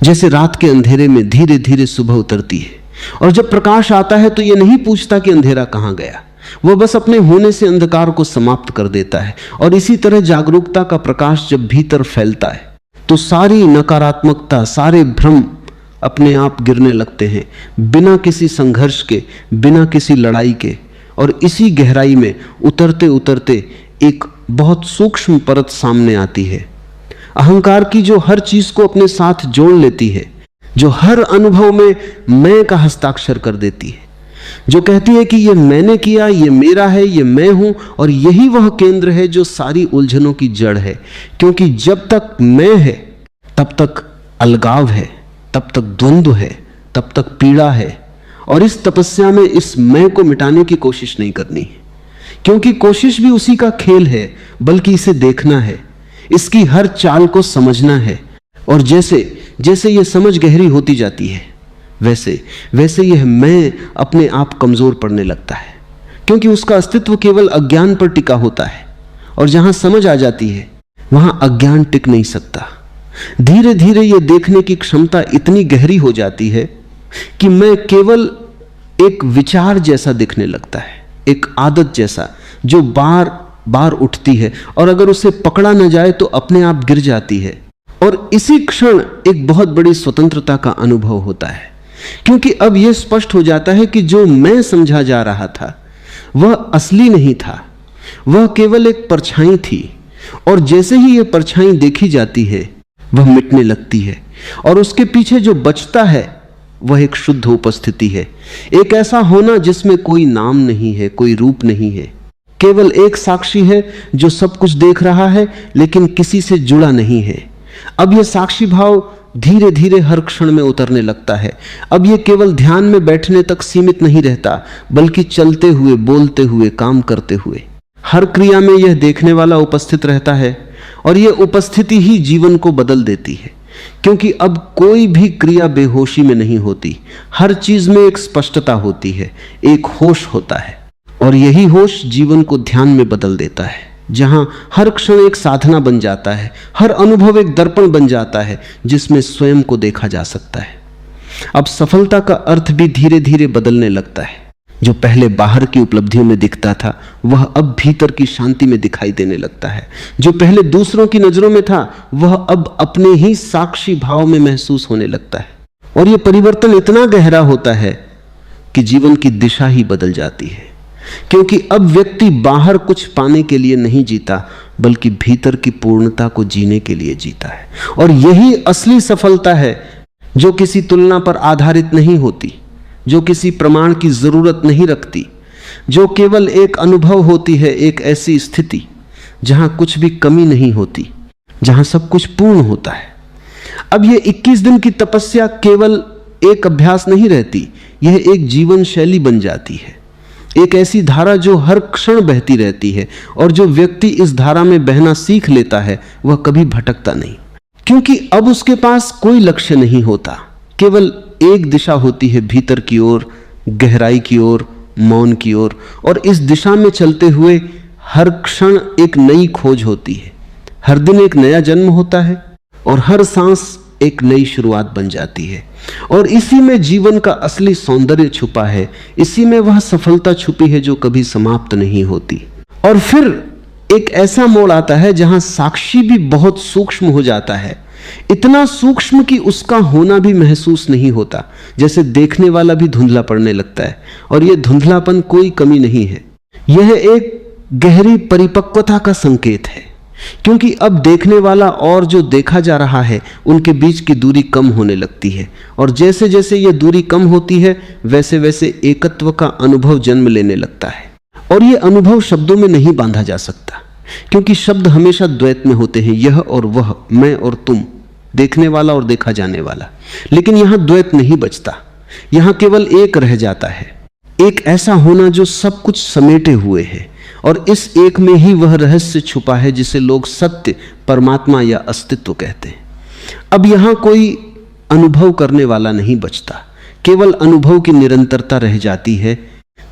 जैसे रात के अंधेरे में धीरे धीरे सुबह उतरती है, और जब प्रकाश आता है तो यह नहीं पूछता कि अंधेरा कहां गया, वह बस अपने होने से अंधकार को समाप्त कर देता है। और इसी तरह जागरूकता का प्रकाश जब भीतर फैलता है तो सारी नकारात्मकता, सारे भ्रम अपने आप गिरने लगते हैं, बिना किसी संघर्ष के, बिना किसी लड़ाई के। और इसी गहराई में उतरते उतरते एक बहुत सूक्ष्म परत सामने आती है, अहंकार की, जो हर चीज को अपने साथ जोड़ लेती है, जो हर अनुभव में मैं का हस्ताक्षर कर देती है, जो कहती है कि ये मैंने किया, ये मेरा है, ये मैं हूं, और यही वह केंद्र है जो सारी उलझनों की जड़ है। क्योंकि जब तक मैं है तब तक अलगाव है, तब तक द्वंद्व है, तब तक पीड़ा है। और इस तपस्या में इस मैं को मिटाने की कोशिश नहीं करनी है, क्योंकि कोशिश भी उसी का खेल है, बल्कि इसे देखना है, इसकी हर चाल को समझना है। और जैसे जैसे यह समझ गहरी होती जाती है, वैसे वैसे यह मैं अपने आप कमजोर पड़ने लगता है, क्योंकि उसका अस्तित्व केवल अज्ञान पर टिका होता है। और जहां समझ आ जाती है वहां अज्ञान टिक नहीं सकता। धीरे धीरे यह देखने की क्षमता इतनी गहरी हो जाती है कि मैं केवल एक विचार जैसा दिखने लगता है, एक आदत जैसा जो बार बार उठती है, और अगर उसे पकड़ा न जाए तो अपने आप गिर जाती है। और इसी क्षण एक बहुत बड़ी स्वतंत्रता का अनुभव होता है, क्योंकि अब यह स्पष्ट हो जाता है कि जो मैं समझा जा रहा था वह असली नहीं था, वह केवल एक परछाई थी। और जैसे ही यह परछाई देखी जाती है वह मिटने लगती है, और उसके पीछे जो बचता है वह एक शुद्ध उपस्थिति है, एक ऐसा होना जिसमें कोई नाम नहीं है, कोई रूप नहीं है, केवल एक साक्षी है जो सब कुछ देख रहा है लेकिन किसी से जुड़ा नहीं है। अब यह साक्षी भाव धीरे धीरे हर क्षण में उतरने लगता है। अब यह केवल ध्यान में बैठने तक सीमित नहीं रहता, बल्कि चलते हुए, बोलते हुए, काम करते हुए हर क्रिया में यह देखने वाला उपस्थित रहता है। और यह उपस्थिति ही जीवन को बदल देती है, क्योंकि अब कोई भी क्रिया बेहोशी में नहीं होती, हर चीज में एक स्पष्टता होती है, एक होश होता है। और यही होश जीवन को ध्यान में बदल देता है, जहां हर क्षण एक साधना बन जाता है, हर अनुभव एक दर्पण बन जाता है जिसमें स्वयं को देखा जा सकता है। अब सफलता का अर्थ भी धीरे धीरे बदलने लगता है। जो पहले बाहर की उपलब्धियों में दिखता था वह अब भीतर की शांति में दिखाई देने लगता है। जो पहले दूसरों की नजरों में था वह अब अपने ही साक्षी भाव में महसूस होने लगता है। और यह परिवर्तन इतना गहरा होता है कि जीवन की दिशा ही बदल जाती है, क्योंकि अब व्यक्ति बाहर कुछ पाने के लिए नहीं जीता, बल्कि भीतर की पूर्णता को जीने के लिए जीता है। और यही असली सफलता है, जो किसी तुलना पर आधारित नहीं होती, जो किसी प्रमाण की जरूरत नहीं रखती, जो केवल एक अनुभव होती है, एक ऐसी स्थिति जहां कुछ भी कमी नहीं होती, जहां सब कुछ पूर्ण होता है। अब यह 21 दिन की तपस्या केवल एक अभ्यास नहीं रहती, यह एक जीवन शैली बन जाती है, एक ऐसी धारा जो हर क्षण बहती रहती है। और जो व्यक्ति इस धारा में बहना सीख लेता है वह कभी भटकता नहीं, क्योंकि अब उसके पास कोई लक्ष्य नहीं होता, केवल एक दिशा होती है, भीतर की ओर, गहराई की ओर, मौन की ओर। और इस दिशा में चलते हुए हर क्षण एक नई खोज होती है, हर दिन एक नया जन्म होता है, और हर सांस एक नई शुरुआत बन जाती है। और इसी में जीवन का असली सौंदर्य छुपा है, इसी में वह सफलता छुपी है जो कभी समाप्त नहीं होती। और फिर एक ऐसा मोड़ आता है जहां साक्षी भी बहुत सूक्ष्म हो जाता है, इतना सूक्ष्म कि उसका होना भी महसूस नहीं होता, जैसे देखने वाला भी धुंधला पड़ने लगता है। और यह धुंधलापन कोई कमी नहीं है, यह एक गहरी परिपक्वता का संकेत है, क्योंकि अब देखने वाला और जो देखा जा रहा है उनके बीच की दूरी कम होने लगती है। और जैसे जैसे यह दूरी कम होती है वैसे वैसे एकत्व का अनुभव जन्म लेने लगता है। और यह अनुभव शब्दों में नहीं बांधा जा सकता, क्योंकि शब्द हमेशा द्वैत में होते हैं, यह और वह, मैं और तुम, देखने वाला और देखा जाने वाला। लेकिन यहां द्वैत नहीं बचता, यहां केवल एक रह जाता है, एक ऐसा होना जो सब कुछ समेटे हुए है। और इस एक में ही वह रहस्य छुपा है जिसे लोग सत्य, परमात्मा या अस्तित्व कहते हैं। अब यहां कोई अनुभव करने वाला नहीं बचता, केवल अनुभव की निरंतरता रह जाती है।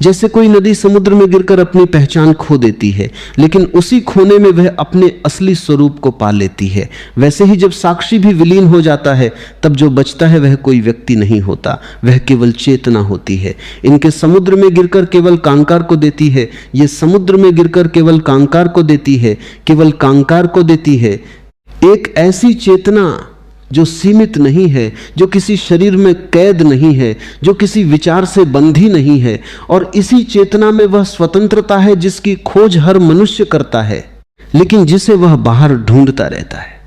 जैसे कोई नदी समुद्र में गिरकर अपनी पहचान खो देती है, लेकिन उसी खोने में वह अपने असली स्वरूप को पा लेती है, वैसे ही जब साक्षी भी विलीन हो जाता है तब जो बचता है वह कोई व्यक्ति नहीं होता, वह केवल चेतना होती है। इनके समुद्र में गिरकर केवल कांकार को देती है, ये समुद्र में गिरकर केवल कांकार को देती है, केवल कांकार को देती है एक ऐसी चेतना जो सीमित नहीं है, जो किसी शरीर में कैद नहीं है, जो किसी विचार से बंधी नहीं है। और इसी चेतना में वह स्वतंत्रता है जिसकी खोज हर मनुष्य करता है, लेकिन जिसे वह बाहर ढूंढता रहता है।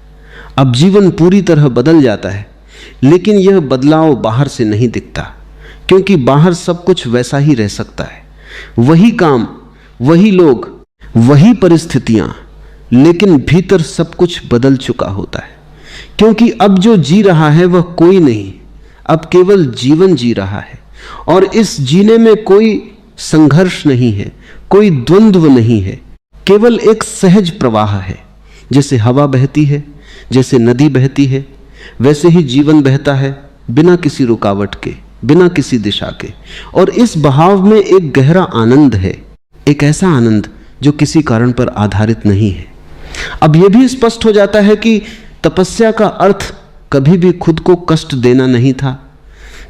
अब जीवन पूरी तरह बदल जाता है, लेकिन यह बदलाव बाहर से नहीं दिखता, क्योंकि बाहर सब कुछ वैसा ही रह सकता है, वही काम, वही लोग, वही परिस्थितियां, लेकिन भीतर सब कुछ बदल चुका होता है। क्योंकि अब जो जी रहा है वह कोई नहीं, अब केवल जीवन जी रहा है, और इस जीने में कोई संघर्ष नहीं है, कोई द्वंद्व नहीं है, केवल एक सहज प्रवाह है। जैसे हवा बहती है, जैसे नदी बहती है, वैसे ही जीवन बहता है, बिना किसी रुकावट के, बिना किसी दिशा के। और इस बहाव में एक गहरा आनंद है, एक ऐसा आनंद जो किसी कारण पर आधारित नहीं है। अब यह भी स्पष्ट हो जाता है कि तपस्या का अर्थ कभी भी खुद को कष्ट देना नहीं था,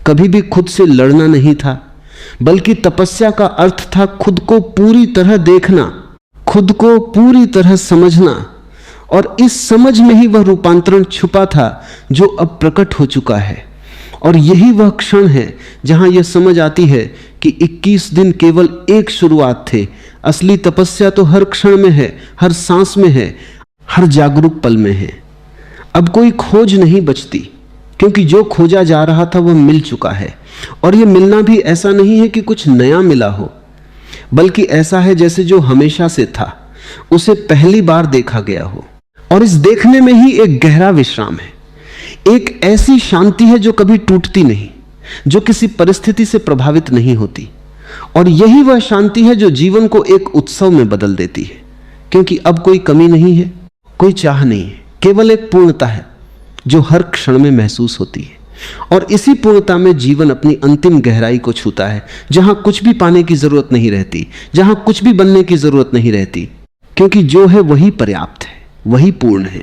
कभी भी खुद से लड़ना नहीं था, बल्कि तपस्या का अर्थ था खुद को पूरी तरह देखना, खुद को पूरी तरह समझना। और इस समझ में ही वह रूपांतरण छुपा था जो अब प्रकट हो चुका है। और यही वह क्षण है जहां यह समझ आती है कि 21 दिन केवल एक शुरुआत थे। असली तपस्या तो हर क्षण में है, हर सांस में है, हर जागरूक पल में है। अब कोई खोज नहीं बचती, क्योंकि जो खोजा जा रहा था वह मिल चुका है। और यह मिलना भी ऐसा नहीं है कि कुछ नया मिला हो, बल्कि ऐसा है जैसे जो हमेशा से था, उसे पहली बार देखा गया हो। और इस देखने में ही एक गहरा विश्राम है, एक ऐसी शांति है जो कभी टूटती नहीं, जो किसी परिस्थिति से प्रभावित नहीं होती। और यही वह शांति है जो जीवन को एक उत्सव में बदल देती है, क्योंकि अब कोई कमी नहीं है, कोई चाह नहीं है, केवल एक पूर्णता है जो हर क्षण में महसूस होती है। और इसी पूर्णता में जीवन अपनी अंतिम गहराई को छूता है, जहां कुछ भी पाने की जरूरत नहीं रहती, जहां कुछ भी बनने की जरूरत नहीं रहती, क्योंकि जो है वही पर्याप्त है, वही पूर्ण है।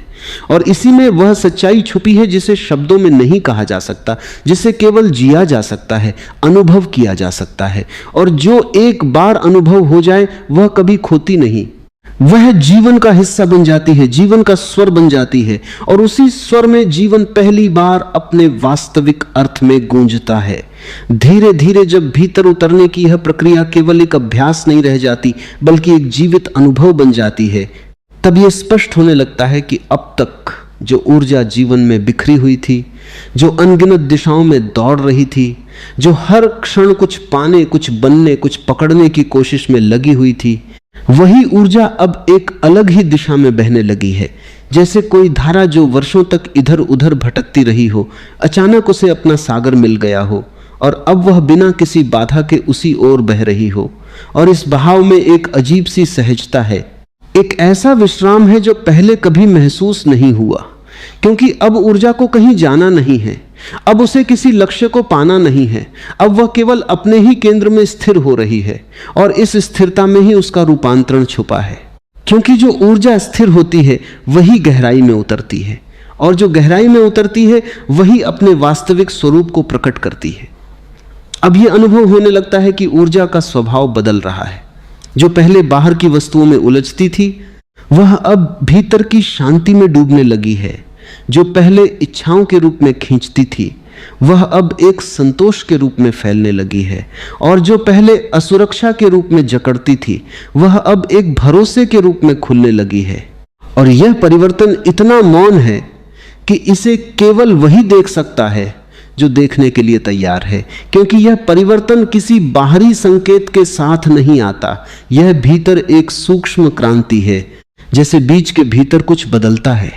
और इसी में वह सच्चाई छुपी है जिसे शब्दों में नहीं कहा जा सकता, जिसे केवल जिया जा सकता है, अनुभव किया जा सकता है। और जो एक बार अनुभव हो जाए वह कभी खोती नहीं, वह जीवन का हिस्सा बन जाती है, जीवन का स्वर बन जाती है। और उसी स्वर में जीवन पहली बार अपने वास्तविक अर्थ में गूंजता है। धीरे धीरे जब भीतर उतरने की यह प्रक्रिया केवल एक अभ्यास नहीं रह जाती, बल्कि एक जीवित अनुभव बन जाती है, तब यह स्पष्ट होने लगता है कि अब तक जो ऊर्जा जीवन में बिखरी हुई थी, जो अनगिनत दिशाओं में दौड़ रही थी, जो हर क्षण कुछ पाने, कुछ बनने, कुछ पकड़ने की कोशिश में लगी हुई थी, वही ऊर्जा अब एक अलग ही दिशा में बहने लगी है। जैसे कोई धारा जो वर्षों तक इधर उधर भटकती रही हो, अचानक उसे अपना सागर मिल गया हो, और अब वह बिना किसी बाधा के उसी ओर बह रही हो। और इस बहाव में एक अजीब सी सहजता है, एक ऐसा विश्राम है जो पहले कभी महसूस नहीं हुआ, क्योंकि अब ऊर्जा को कहीं जाना नहीं है, अब उसे किसी लक्ष्य को पाना नहीं है, अब वह केवल अपने ही केंद्र में स्थिर हो रही है। और इस स्थिरता में ही उसका रूपांतरण छुपा है, क्योंकि जो ऊर्जा स्थिर होती है वही गहराई में उतरती है, और जो गहराई में उतरती है वही अपने वास्तविक स्वरूप को प्रकट करती है। अब यह अनुभव होने लगता है कि ऊर्जा का स्वभाव बदल रहा है। जो पहले बाहर की वस्तुओं में उलझती थी, वह अब भीतर की शांति में डूबने लगी है। जो पहले इच्छाओं के रूप में खींचती थी, वह अब एक संतोष के रूप में फैलने लगी है। और जो पहले असुरक्षा के रूप में जकड़ती थी, वह अब एक भरोसे के रूप में खुलने लगी है। और यह परिवर्तन इतना मौन है कि इसे केवल वही देख सकता है जो देखने के लिए तैयार है, क्योंकि यह परिवर्तन किसी बाहरी संकेत के साथ नहीं आता। यह भीतर एक सूक्ष्म क्रांति है, जैसे बीज के भीतर कुछ बदलता है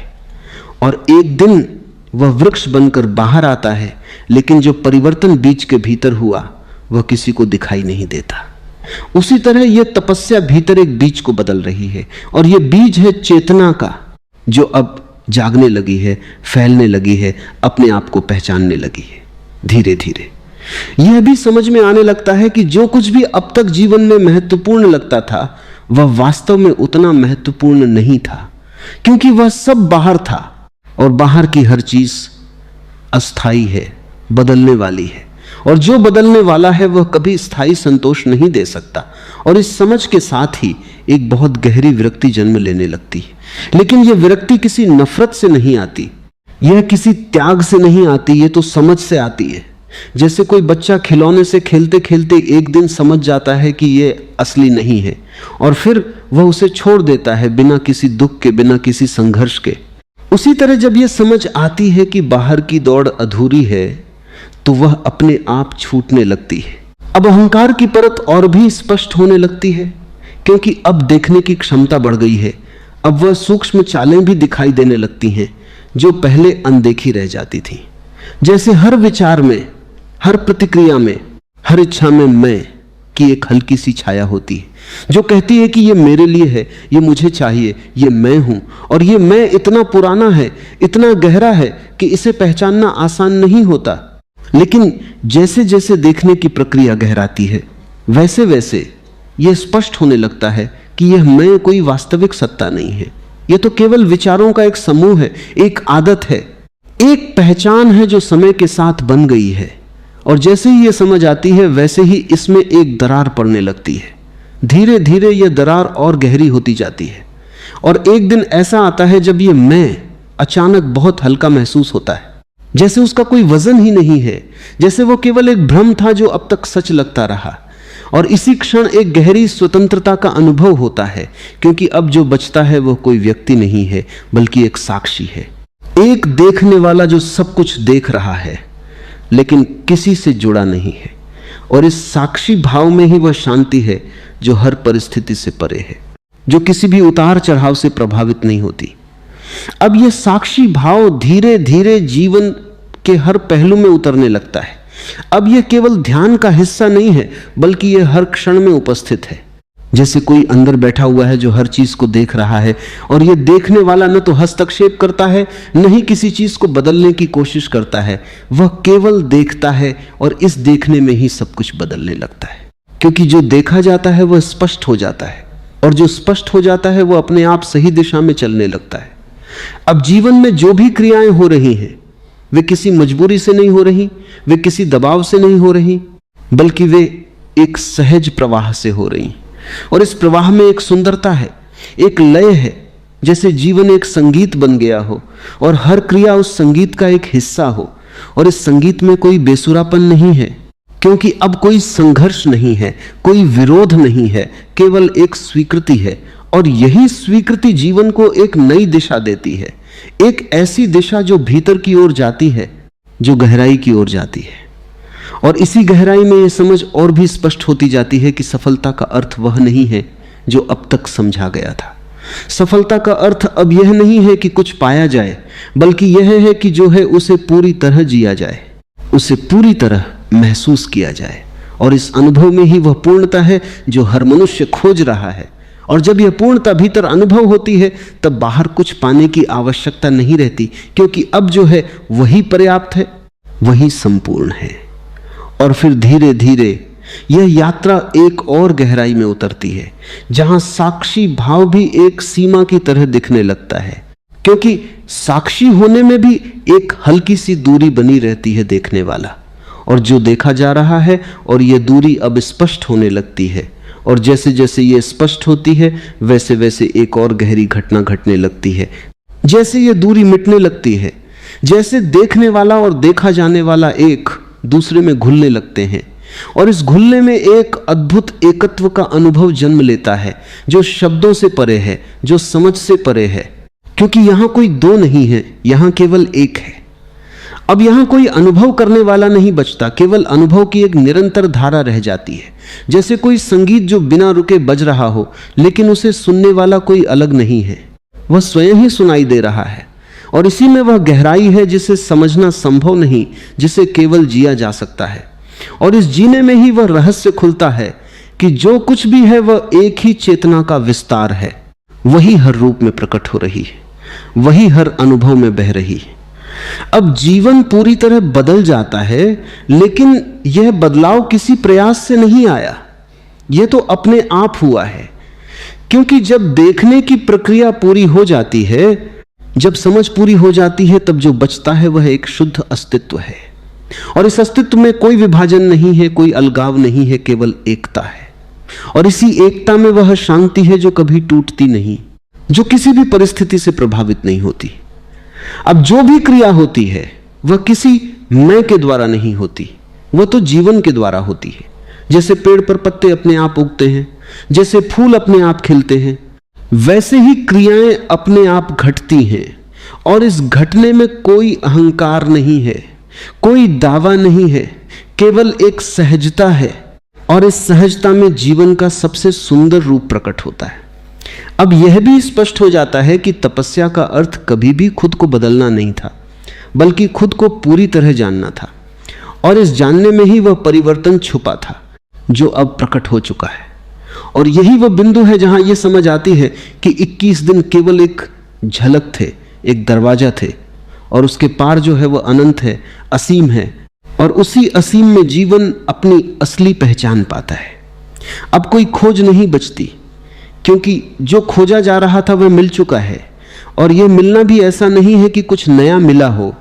और एक दिन वह वृक्ष बनकर बाहर आता है, लेकिन जो परिवर्तन बीज के भीतर हुआ वह किसी को दिखाई नहीं देता। उसी तरह यह तपस्या भीतर एक बीज को बदल रही है, और यह बीज है चेतना का, जो अब जागने लगी है, फैलने लगी है, अपने आप को पहचानने लगी है। धीरे धीरे यह भी समझ में आने लगता है कि जो कुछ भी अब तक जीवन में महत्वपूर्ण लगता था, वह वास्तव में उतना महत्वपूर्ण नहीं था, क्योंकि वह सब बाहर था, और बाहर की हर चीज अस्थाई है, बदलने वाली है। और जो बदलने वाला है वह कभी स्थायी संतोष नहीं दे सकता। और इस समझ के साथ ही एक बहुत गहरी विरक्ति जन्म लेने लगती है। लेकिन यह विरक्ति किसी नफरत से नहीं आती, यह किसी त्याग से नहीं आती, यह तो समझ से आती है। जैसे कोई बच्चा खिलौने से खेलते खेलते एक दिन समझ जाता है कि यह असली नहीं है, और फिर वह उसे छोड़ देता है बिना किसी दुख के, बिना किसी संघर्ष के। उसी तरह जब यह समझ आती है कि बाहर की दौड़ अधूरी है, तो वह अपने आप छूटने लगती है। अब अहंकार की परत और भी स्पष्ट होने लगती है, क्योंकि अब देखने की क्षमता बढ़ गई है। अब वह सूक्ष्म चालें भी दिखाई देने लगती हैं जो पहले अनदेखी रह जाती थी। जैसे हर विचार में, हर प्रतिक्रिया में, हर इच्छा में मैं की एक हल्की सी छाया होती है जो कहती है कि ये मेरे लिए है, ये मुझे चाहिए, ये मैं हूं, और ये मैं इतना पुराना है, इतना गहरा है कि इसे पहचानना आसान नहीं होता। लेकिन जैसे जैसे देखने की प्रक्रिया गहराती है, वैसे वैसे यह स्पष्ट होने लगता है कि यह मैं कोई वास्तविक सत्ता नहीं है, यह तो केवल विचारों का एक समूह है, एक आदत है, एक पहचान है जो समय के साथ बन गई है। और जैसे ही यह समझ आती है वैसे ही इसमें एक दरार पड़ने लगती है। धीरे धीरे यह दरार और गहरी होती जाती है, और एक दिन ऐसा आता है जब यह मैं अचानक बहुत हल्का महसूस होता है, जैसे उसका कोई वजन ही नहीं है, जैसे वो केवल एक भ्रम था जो अब तक सच लगता रहा। और इसी क्षण एक गहरी स्वतंत्रता का अनुभव होता है, क्योंकि अब जो बचता है वह कोई व्यक्ति नहीं है बल्कि एक साक्षी है, एक देखने वाला जो सब कुछ देख रहा है लेकिन किसी से जुड़ा नहीं है। और इस साक्षी भाव में ही वह शांति है जो हर परिस्थिति से परे है, जो किसी भी उतार चढ़ाव से प्रभावित नहीं होती। अब यह साक्षी भाव धीरे धीरे जीवन के हर पहलू में उतरने लगता है। अब यह केवल ध्यान का हिस्सा नहीं है बल्कि यह हर क्षण में उपस्थित है। जैसे कोई अंदर बैठा हुआ है जो हर चीज को देख रहा है, और यह देखने वाला न तो हस्तक्षेप करता है न ही किसी चीज को बदलने की कोशिश करता है, वह केवल देखता है और इस देखने में ही सब कुछ बदलने लगता है। क्योंकि जो देखा जाता है वह स्पष्ट हो जाता है, और जो स्पष्ट हो जाता है वह अपने आप सही दिशा में चलने लगता है। अब जीवन में जो भी क्रियाएं हो रही हैं वे किसी मजबूरी से नहीं हो रही, वे किसी दबाव से नहीं हो रही, बल्कि वे एक सहज प्रवाह से हो रही। और इस प्रवाह में एक सुंदरता है, एक लय है, जैसे जीवन एक संगीत बन गया हो और हर क्रिया उस संगीत का एक हिस्सा हो। और इस संगीत में कोई बेसुरापन नहीं है, क्योंकि अब कोई संघर्ष नहीं है, कोई विरोध नहीं है, केवल एक स्वीकृति है। और यही स्वीकृति जीवन को एक नई दिशा देती है, एक ऐसी दिशा जो भीतर की ओर जाती है, जो गहराई की ओर जाती है। और इसी गहराई में यह समझ और भी स्पष्ट होती जाती है कि सफलता का अर्थ वह नहीं है जो अब तक समझा गया था। सफलता का अर्थ अब यह नहीं है कि कुछ पाया जाए, बल्कि यह है कि जो है उसे पूरी तरह जिया जाए, उसे पूरी तरह महसूस किया जाए। और इस अनुभव में ही वह पूर्णता है जो हर मनुष्य खोज रहा है। और जब यह पूर्णता भीतर अनुभव होती है तब बाहर कुछ पाने की आवश्यकता नहीं रहती, क्योंकि अब जो है वही पर्याप्त है, वही संपूर्ण है। और फिर धीरे धीरे यह यात्रा एक और गहराई में उतरती है, जहां साक्षी भाव भी एक सीमा की तरह दिखने लगता है, क्योंकि साक्षी होने में भी एक हल्की सी दूरी बनी रहती है देखने वाला और जो देखा जा रहा है, और यह दूरी अब स्पष्ट होने लगती है। और जैसे जैसे ये स्पष्ट होती है वैसे वैसे एक और गहरी घटना घटने लगती है। जैसे ये दूरी मिटने लगती है, जैसे देखने वाला और देखा जाने वाला एक दूसरे में घुलने लगते हैं, और इस घुलने में एक अद्भुत एकत्व का अनुभव जन्म लेता है जो शब्दों से परे है, जो समझ से परे है। क्योंकि यहां कोई दो नहीं है, यहां केवल एक है। अब यहां कोई अनुभव करने वाला नहीं बचता, केवल अनुभव की एक निरंतर धारा रह जाती है। जैसे कोई संगीत जो बिना रुके बज रहा हो, लेकिन उसे सुनने वाला कोई अलग नहीं है, वह स्वयं ही सुनाई दे रहा है। और इसी में वह गहराई है जिसे समझना संभव नहीं, जिसे केवल जिया जा सकता है। और इस जीने में ही वह रहस्य खुलता है कि जो कुछ भी है वह एक ही चेतना का विस्तार है, वही हर रूप में प्रकट हो रही है, वही हर अनुभव में बह रही है। अब जीवन पूरी तरह बदल जाता है, लेकिन यह बदलाव किसी प्रयास से नहीं आया, यह तो अपने आप हुआ है। क्योंकि जब देखने की प्रक्रिया पूरी हो जाती है, जब समझ पूरी हो जाती है, तब जो बचता है वह एक शुद्ध अस्तित्व है। और इस अस्तित्व में कोई विभाजन नहीं है, कोई अलगाव नहीं है, केवल एकता है। और इसी एकता में वह शांति है जो कभी टूटती नहीं, जो किसी भी परिस्थिति से प्रभावित नहीं होती। अब जो भी क्रिया होती है वह किसी मैं के द्वारा नहीं होती, वह तो जीवन के द्वारा होती है। जैसे पेड़ पर पत्ते अपने आप उगते हैं, जैसे फूल अपने आप खिलते हैं, वैसे ही क्रियाएं अपने आप घटती हैं। और इस घटने में कोई अहंकार नहीं है, कोई दावा नहीं है, केवल एक सहजता है, और इस सहजता में जीवन का सबसे सुंदर रूप प्रकट होता है। अब यह भी स्पष्ट हो जाता है कि तपस्या का अर्थ कभी भी खुद को बदलना नहीं था, बल्कि खुद को पूरी तरह जानना था, और इस जानने में ही वह परिवर्तन छुपा था जो अब प्रकट हो चुका है। और यही वह बिंदु है जहां यह समझ आती है कि 21 दिन केवल एक झलक थे, एक दरवाजा थे, और उसके पार जो है वह अनंत है, असीम है, और उसी असीम में जीवन अपनी असली पहचान पाता है। अब कोई खोज नहीं बचती, क्योंकि जो खोजा जा रहा था वह मिल चुका है, और यह मिलना भी ऐसा नहीं है कि कुछ नया मिला हो,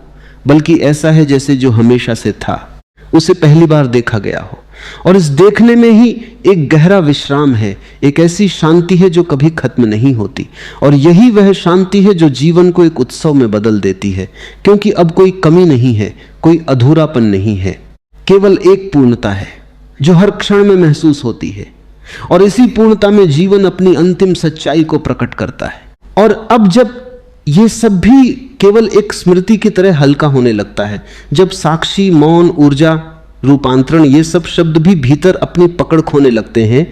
बल्कि ऐसा है जैसे जो हमेशा से था, उसे पहली बार देखा गया हो। और इस देखने में ही एक गहरा विश्राम है, एक ऐसी शांति है जो कभी खत्म नहीं होती, और यही वह शांति है जो जीवन को एक उत्सव में बदल देती है, क्योंकि अब कोई कमी नहीं है, कोई अधूरापन नहीं है, केवल एक पूर्णता है जो हर क्षण में महसूस होती है, और इसी पूर्णता में जीवन अपनी अंतिम सच्चाई को प्रकट करता है। और अब जब ये सब भी केवल एक स्मृति की तरह हल्का होने लगता है, जब साक्षी, मौन, ऊर्जा, रूपांतरण, ये सब शब्द भी भीतर अपनी पकड़ खोने लगते हैं,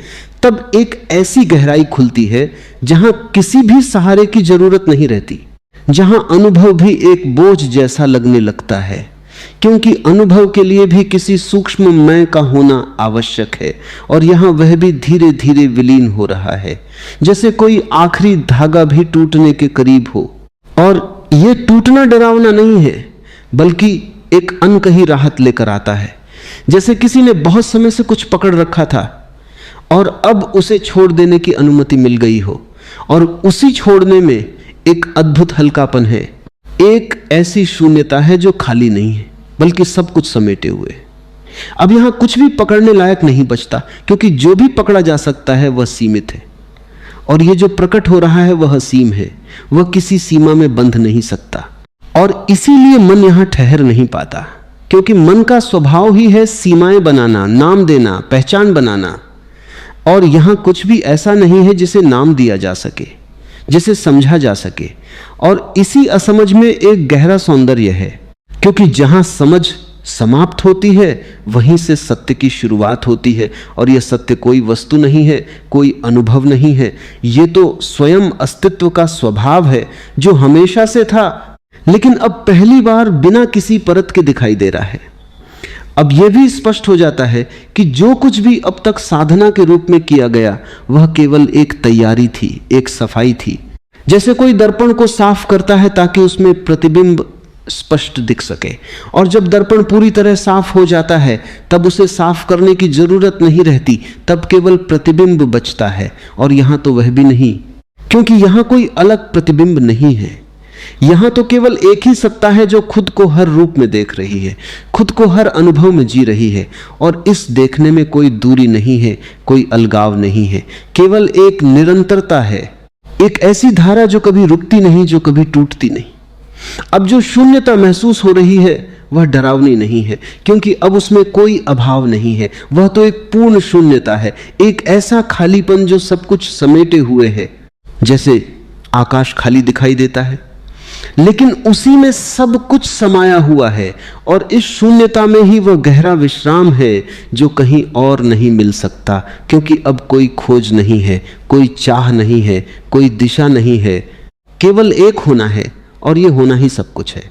तब एक ऐसी गहराई खुलती है जहां किसी भी सहारे की जरूरत नहीं रहती, जहां अनुभव भी एक बोझ जैसा लगने लगता है, क्योंकि अनुभव के लिए भी किसी सूक्ष्म मैं का होना आवश्यक है, और यहां वह भी धीरे धीरे विलीन हो रहा है, जैसे कोई आखिरी धागा भी टूटने के करीब हो। और यह टूटना डरावना नहीं है, बल्कि एक अनकही राहत लेकर आता है, जैसे किसी ने बहुत समय से कुछ पकड़ रखा था और अब उसे छोड़ देने की अनुमति मिल गई हो, और उसी छोड़ने में एक अद्भुत हल्कापन है, एक ऐसी शून्यता है जो खाली नहीं है, बल्कि सब कुछ समेटे हुए। अब यहां कुछ भी पकड़ने लायक नहीं बचता, क्योंकि जो भी पकड़ा जा सकता है वह सीमित है, और यह जो प्रकट हो रहा है वह असीम है, वह किसी सीमा में बंध नहीं सकता। और इसीलिए मन यहां ठहर नहीं पाता, क्योंकि मन का स्वभाव ही है सीमाएं बनाना, नाम देना, पहचान बनाना, और यहां कुछ भी ऐसा नहीं है जिसे नाम दिया जा सके, जिसे समझा जा सके। और इसी असमझ में एक गहरा सौंदर्य है, क्योंकि जहां समझ समाप्त होती है वहीं से सत्य की शुरुआत होती है, और यह सत्य कोई वस्तु नहीं है, कोई अनुभव नहीं है, ये तो स्वयं अस्तित्व का स्वभाव है जो हमेशा से था, लेकिन अब पहली बार बिना किसी परत के दिखाई दे रहा है। अब यह भी स्पष्ट हो जाता है कि जो कुछ भी अब तक साधना के रूप में किया गया वह केवल एक तैयारी थी, एक सफाई थी, जैसे कोई दर्पण को साफ करता है ताकि उसमें प्रतिबिंब स्पष्ट दिख सके, और जब दर्पण पूरी तरह साफ हो जाता है तब उसे साफ करने की जरूरत नहीं रहती, तब केवल प्रतिबिंब बचता है। और यहां तो वह भी नहीं, क्योंकि यहां कोई अलग प्रतिबिंब नहीं है, यहां तो केवल एक ही सत्ता है जो खुद को हर रूप में देख रही है, खुद को हर अनुभव में जी रही है, और इस देखने में कोई दूरी नहीं है, कोई अलगाव नहीं है, केवल एक निरंतरता है, एक ऐसी धारा जो कभी रुकती नहीं, जो कभी टूटती नहीं। अब जो शून्यता महसूस हो रही है वह डरावनी नहीं है, क्योंकि अब उसमें कोई अभाव नहीं है, वह तो एक पूर्ण शून्यता है, एक ऐसा खालीपन जो सब कुछ समेटे हुए है, जैसे आकाश खाली दिखाई देता है, लेकिन उसी में सब कुछ समाया हुआ है, और इस शून्यता में ही वह गहरा विश्राम है जो कहीं और नहीं मिल सकता, क्योंकि अब कोई खोज नहीं है, कोई चाह नहीं है, कोई दिशा नहीं है, केवल एक होना है, और यह होना ही सब कुछ है।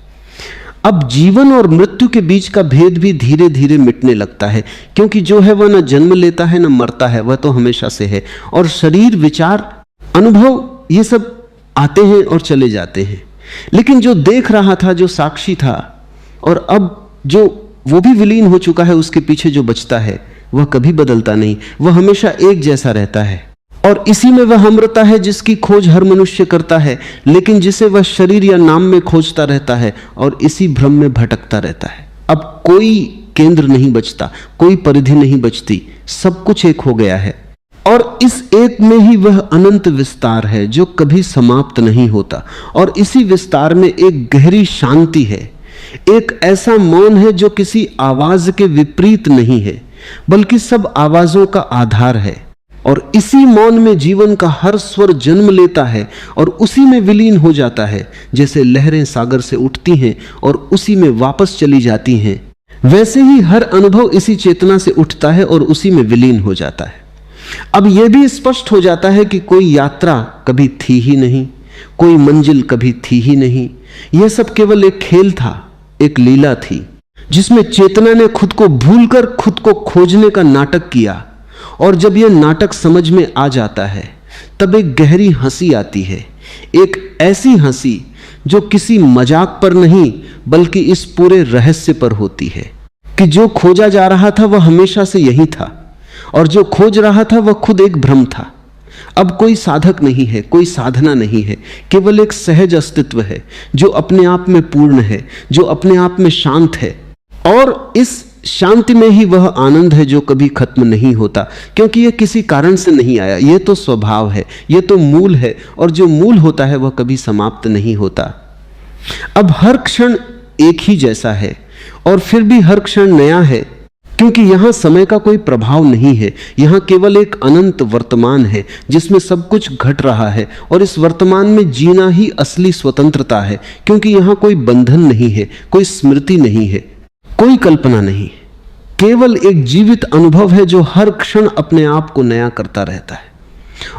अब जीवन और मृत्यु के बीच का भेद भी धीरे धीरे मिटने लगता है, क्योंकि जो है वह न जन्म लेता है न मरता है, वह तो हमेशा से है, और शरीर, विचार, अनुभव, ये सब आते हैं और चले जाते हैं, लेकिन जो देख रहा था, जो साक्षी था, और अब जो वो भी विलीन हो चुका है, उसके पीछे जो बचता है वह कभी बदलता नहीं, वह हमेशा एक जैसा रहता है, और इसी में वह अमृता है जिसकी खोज हर मनुष्य करता है, लेकिन जिसे वह शरीर या नाम में खोजता रहता है और इसी भ्रम में भटकता रहता है। अब कोई केंद्र नहीं बचता, कोई परिधि नहीं बचती, सब कुछ एक हो गया है, और इस एक में ही वह अनंत विस्तार है जो कभी समाप्त नहीं होता, और इसी विस्तार में एक गहरी शांति है, एक ऐसा मौन है जो किसी आवाज के विपरीत नहीं है, बल्कि सब आवाजों का आधार है, और इसी मौन में जीवन का हर स्वर जन्म लेता है और उसी में विलीन हो जाता है। जैसे लहरें सागर से उठती हैं और उसी में वापस चली जाती हैं, वैसे ही हर अनुभव इसी चेतना से उठता है और उसी में विलीन हो जाता है। अब यह भी स्पष्ट हो जाता है कि कोई यात्रा कभी थी ही नहीं, कोई मंजिल कभी थी ही नहीं। यह सब केवल एक खेल था, एक लीला थी, जिसमें चेतना ने खुद को भूलकर खुद को खोजने का नाटक किया। और जब यह नाटक समझ में आ जाता है तब एक गहरी हंसी आती है, एक ऐसी हंसी जो किसी मजाक पर नहीं बल्कि इस पूरे रहस्य पर होती है कि जो खोजा जा रहा था वह हमेशा से यही था और जो खोज रहा था वह खुद एक भ्रम था। अब कोई साधक नहीं है, कोई साधना नहीं है, केवल एक सहज अस्तित्व है जो अपने आप में पूर्ण है, जो अपने आप में शांत है। और इस शांति में ही वह आनंद है जो कभी खत्म नहीं होता, क्योंकि यह किसी कारण से नहीं आया, यह तो स्वभाव है, यह तो मूल है, और जो मूल होता है वह कभी समाप्त नहीं होता। अब हर क्षण एक ही जैसा है और फिर भी हर क्षण नया है, क्योंकि यहां समय का कोई प्रभाव नहीं है। यहां केवल एक अनंत वर्तमान है जिसमें सब कुछ घट रहा है, और इस वर्तमान में जीना ही असली स्वतंत्रता है, क्योंकि यहां कोई बंधन नहीं है, कोई स्मृति नहीं है, कोई कल्पना नहीं, केवल एक जीवित अनुभव है जो हर क्षण अपने आप को नया करता रहता है।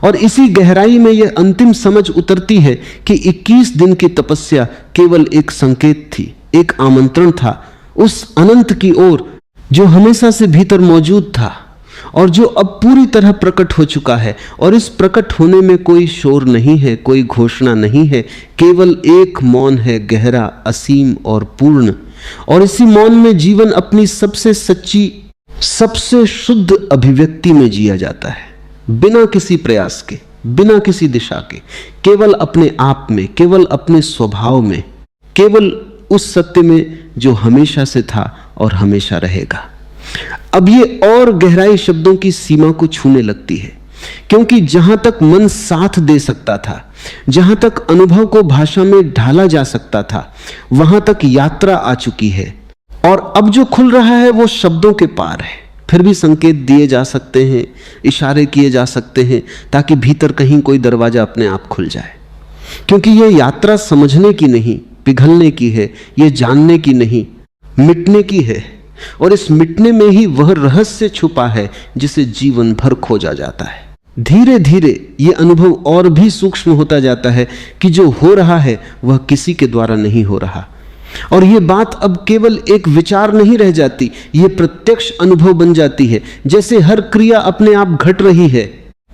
और इसी गहराई में यह अंतिम समझ उतरती है कि 21 दिन की तपस्या केवल एक संकेत थी, एक आमंत्रण था उस अनंत की ओर जो हमेशा से भीतर मौजूद था और जो अब पूरी तरह प्रकट हो चुका है। और इस प्रकट होने में कोई शोर नहीं है, कोई घोषणा नहीं है, केवल एक मौन है, गहरा, असीम और पूर्ण। और इसी मौन में जीवन अपनी सबसे सच्ची, सबसे शुद्ध अभिव्यक्ति में जिया जाता है, बिना किसी प्रयास के, बिना किसी दिशा के, केवल अपने आप में, केवल अपने स्वभाव में, केवल उस सत्य में जो हमेशा से था और हमेशा रहेगा। अब ये और गहराई शब्दों की सीमा को छूने लगती है, क्योंकि जहां तक मन साथ दे सकता था, जहां तक अनुभव को भाषा में ढाला जा सकता था, वहां तक यात्रा आ चुकी है। और अब जो खुल रहा है वो शब्दों के पार है। फिर भी संकेत दिए जा सकते हैं, इशारे किए जा सकते हैं, ताकि भीतर कहीं कोई दरवाजा अपने आप खुल जाए। क्योंकि यह यात्रा समझने की नहीं, पिघलने की है, यह जानने की नहीं, मिटने की है। और इस मिटने में ही वह रहस्य छुपा है जिसे जीवन भर खोजा जाता है। धीरे धीरे यह अनुभव और भी सूक्ष्म होता जाता है कि जो हो रहा है वह किसी के द्वारा नहीं हो रहा। और यह बात अब केवल एक विचार नहीं रह जाती, यह प्रत्यक्ष अनुभव बन जाती है। जैसे हर क्रिया अपने आप घट रही है,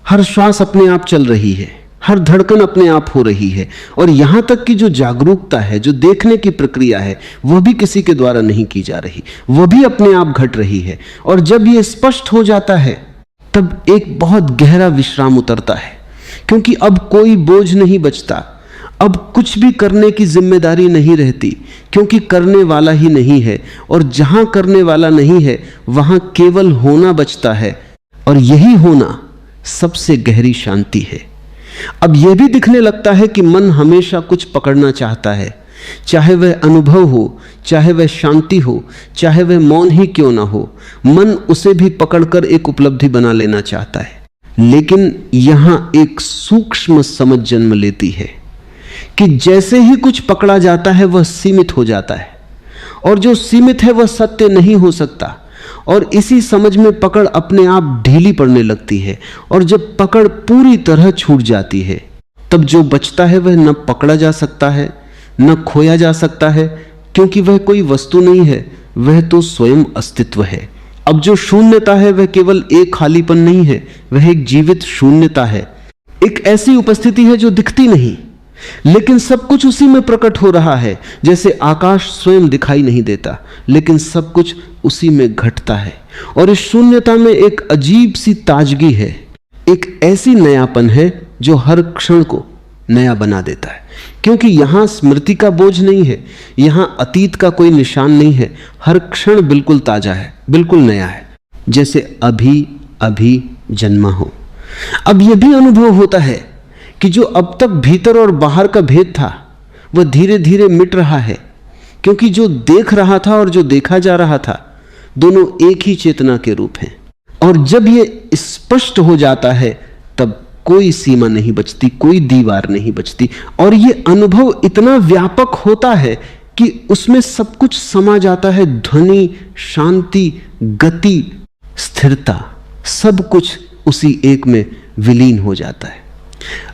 हर श्वास अपने आप चल रही है, हर धड़कन अपने आप हो रही है। और यहां तक कि जो जागरूकता है, जो देखने की प्रक्रिया है, वह भी किसी के द्वारा नहीं की जा रही, वह भी अपने आप घट रही है। और जब यह स्पष्ट हो जाता है तब एक बहुत गहरा विश्राम उतरता है, क्योंकि अब कोई बोझ नहीं बचता, अब कुछ भी करने की जिम्मेदारी नहीं रहती, क्योंकि करने वाला ही नहीं है। और जहां करने वाला नहीं है वहां केवल होना बचता है, और यही होना सबसे गहरी शांति है। अब यह भी दिखने लगता है कि मन हमेशा कुछ पकड़ना चाहता है, चाहे वह अनुभव हो, चाहे वह शांति हो, चाहे वह मौन ही क्यों ना हो, मन उसे भी पकड़कर एक उपलब्धि बना लेना चाहता है। लेकिन यहां एक सूक्ष्म समझ जन्म लेती है कि जैसे ही कुछ पकड़ा जाता है वह सीमित हो जाता है, और जो सीमित है वह सत्य नहीं हो सकता। और इसी समझ में पकड़ अपने आप ढीली पड़ने लगती है, और जब पकड़ पूरी तरह छूट जाती है तब जो बचता है वह न पकड़ा जा सकता है, न खोया जा सकता है, क्योंकि वह कोई वस्तु नहीं है, वह तो स्वयं अस्तित्व है। अब जो शून्यता है वह केवल एक खालीपन नहीं है, वह एक जीवित शून्यता है, एक ऐसी उपस्थिति है जो दिखती नहीं, लेकिन सब कुछ उसी में प्रकट हो रहा है। जैसे आकाश स्वयं दिखाई नहीं देता, लेकिन सब कुछ उसी में घटता है। और इस शून्यता में एक अजीब सी ताजगी है, एक ऐसी नयापन है जो हर क्षण को नया बना देता है, क्योंकि यहां स्मृति का बोझ नहीं है, यहां अतीत का कोई निशान नहीं है। हर क्षण बिल्कुल ताजा है, बिल्कुल नया है, जैसे अभी अभी जन्मा हो। अब यह भी अनुभव होता है कि जो अब तक भीतर और बाहर का भेद था वह धीरे धीरे मिट रहा है, क्योंकि जो देख रहा था और जो देखा जा रहा था दोनों एक ही चेतना के रूप हैं। और जब ये स्पष्ट हो जाता है तब कोई सीमा नहीं बचती, कोई दीवार नहीं बचती, और ये अनुभव इतना व्यापक होता है कि उसमें सब कुछ समा जाता है। ध्वनि, शांति, गति, स्थिरता, सब कुछ उसी एक में विलीन हो जाता है।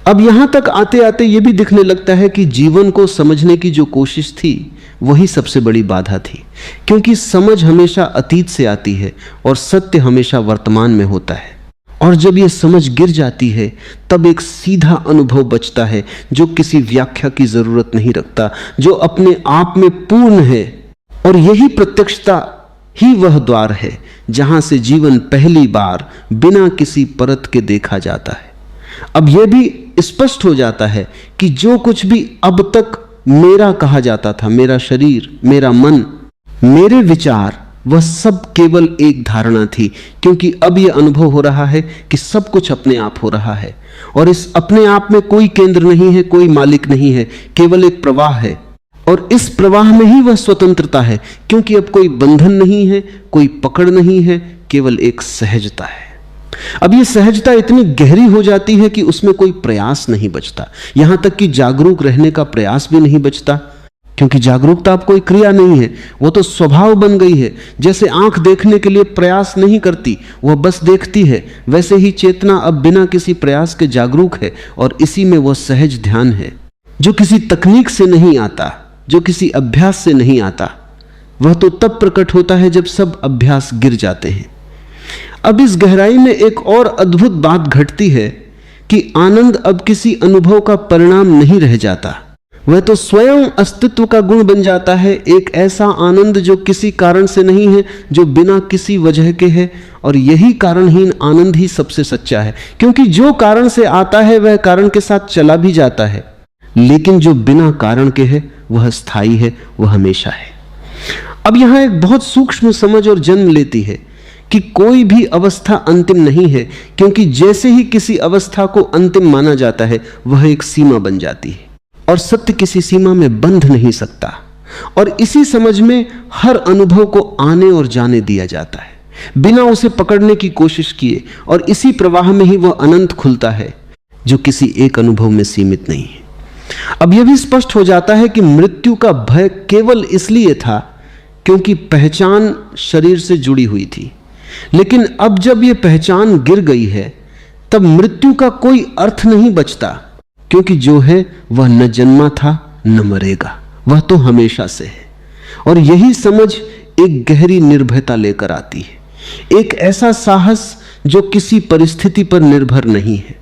अब यहां तक आते आते यह भी दिखने लगता है कि जीवन को समझने की जो कोशिश थी वही सबसे बड़ी बाधा थी, क्योंकि समझ हमेशा अतीत से आती है और सत्य हमेशा वर्तमान में होता है। और जब यह समझ गिर जाती है तब एक सीधा अनुभव बचता है जो किसी व्याख्या की जरूरत नहीं रखता, जो अपने आप में पूर्ण है। और यही प्रत्यक्षता ही वह द्वार है जहां से जीवन पहली बार बिना किसी परत के देखा जाता है। अब यह भी स्पष्ट हो जाता है कि जो कुछ भी अब तक मेरा कहा जाता था, मेरा शरीर, मेरा मन, मेरे विचार, वह सब केवल एक धारणा थी, क्योंकि अब यह अनुभव हो रहा है कि सब कुछ अपने आप हो रहा है और इस अपने आप में कोई केंद्र नहीं है, कोई मालिक नहीं है, केवल एक प्रवाह है। और इस प्रवाह में ही वह स्वतंत्रता है, क्योंकि अब कोई बंधन नहीं है, कोई पकड़ नहीं है, केवल एक सहजता है। अब यह सहजता इतनी गहरी हो जाती है कि उसमें कोई प्रयास नहीं बचता, यहां तक कि जागरूक रहने का प्रयास भी नहीं बचता, क्योंकि जागरूकता अब कोई क्रिया नहीं है, वो तो स्वभाव बन गई है। जैसे आंख देखने के लिए प्रयास नहीं करती, वह बस देखती है, वैसे ही चेतना अब बिना किसी प्रयास के जागरूक है। और इसी में वह सहज ध्यान है जो किसी तकनीक से नहीं आता, जो किसी अभ्यास से नहीं आता। वह तो तब प्रकट होता है जब सब अभ्यास गिर जाते हैं। अब इस गहराई में एक और अद्भुत बात घटती है कि आनंद अब किसी अनुभव का परिणाम नहीं रह जाता, वह तो स्वयं अस्तित्व का गुण बन जाता है। एक ऐसा आनंद जो किसी कारण से नहीं है, जो बिना किसी वजह के है। और यही कारणहीन आनंद ही सबसे सच्चा है, क्योंकि जो कारण से आता है वह कारण के साथ चला भी जाता है, लेकिन जो बिना कारण के है वह स्थायी है, वह हमेशा है। अब यहां एक बहुत सूक्ष्म समझ और जन्म लेती है कि कोई भी अवस्था अंतिम नहीं है, क्योंकि जैसे ही किसी अवस्था को अंतिम माना जाता है वह एक सीमा बन जाती है, और सत्य किसी सीमा में बंध नहीं सकता। और इसी समझ में हर अनुभव को आने और जाने दिया जाता है, बिना उसे पकड़ने की कोशिश किए, और इसी प्रवाह में ही वह अनंत खुलता है जो किसी एक अनुभव में सीमित नहीं है। अब यह भी स्पष्ट हो जाता है कि मृत्यु का भय केवल इसलिए था क्योंकि पहचान शरीर से जुड़ी हुई थी, लेकिन अब जब यह पहचान गिर गई है तब मृत्यु का कोई अर्थ नहीं बचता, क्योंकि जो है वह न जन्मा था न मरेगा, वह तो हमेशा से है। और यही समझ एक गहरी निर्भयता लेकर आती है, एक ऐसा साहस जो किसी परिस्थिति पर निर्भर नहीं है।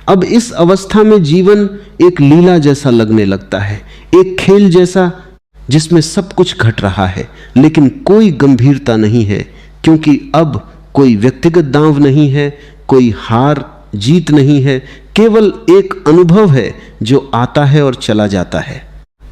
अब इस अवस्था में जीवन एक लीला जैसा लगने लगता है, एक खेल जैसा जिसमें सब कुछ घट रहा है, लेकिन कोई गंभीरता नहीं है, क्योंकि अब कोई व्यक्तिगत दांव नहीं है, कोई हार जीत नहीं है, केवल एक अनुभव है जो आता है और चला जाता है।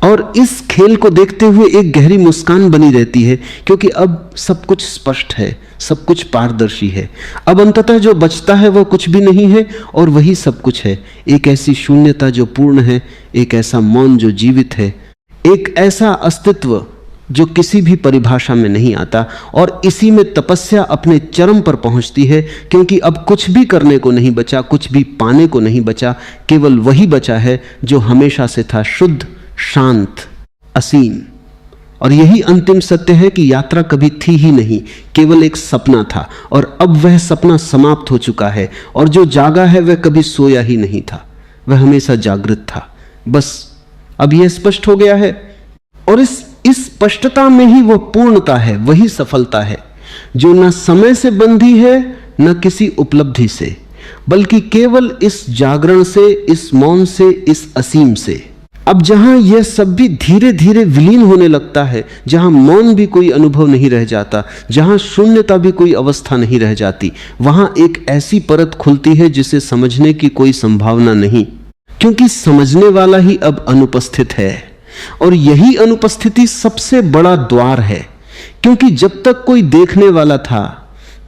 और इस खेल को देखते हुए एक गहरी मुस्कान बनी रहती है, क्योंकि अब सब कुछ स्पष्ट है, सब कुछ पारदर्शी है। अब अंततः जो बचता है वह कुछ भी नहीं है और वही सब कुछ है। एक ऐसी शून्यता जो पूर्ण है, एक ऐसा मौन जो जीवित है, एक ऐसा अस्तित्व जो किसी भी परिभाषा में नहीं आता। और इसी में तपस्या अपने चरम पर पहुंचती है, क्योंकि अब कुछ भी करने को नहीं बचा, कुछ भी पाने को नहीं बचा, केवल वही बचा है जो हमेशा से था, शुद्ध, शांत, असीम। और यही अंतिम सत्य है कि यात्रा कभी थी ही नहीं, केवल एक सपना था, और अब वह सपना समाप्त हो चुका है। और जो जागा है वह कभी सोया ही नहीं था, वह हमेशा जागृत था। बस अब यह स्पष्ट हो गया है, और इस स्पष्टता में ही वह पूर्णता है, वही सफलता है जो न समय से बंधी है न किसी उपलब्धि से, बल्कि केवल इस जागरण से, इस मौन से, इस असीम से। अब जहां यह सब भी धीरे धीरे विलीन होने लगता है, जहां मौन भी कोई अनुभव नहीं रह जाता, जहां शून्यता भी कोई अवस्था नहीं रह जाती, वहां एक ऐसी परत खुलती है जिसे समझने की कोई संभावना नहीं, क्योंकि समझने वाला ही अब अनुपस्थित है। और यही अनुपस्थिति सबसे बड़ा द्वार है, क्योंकि जब तक कोई देखने वाला था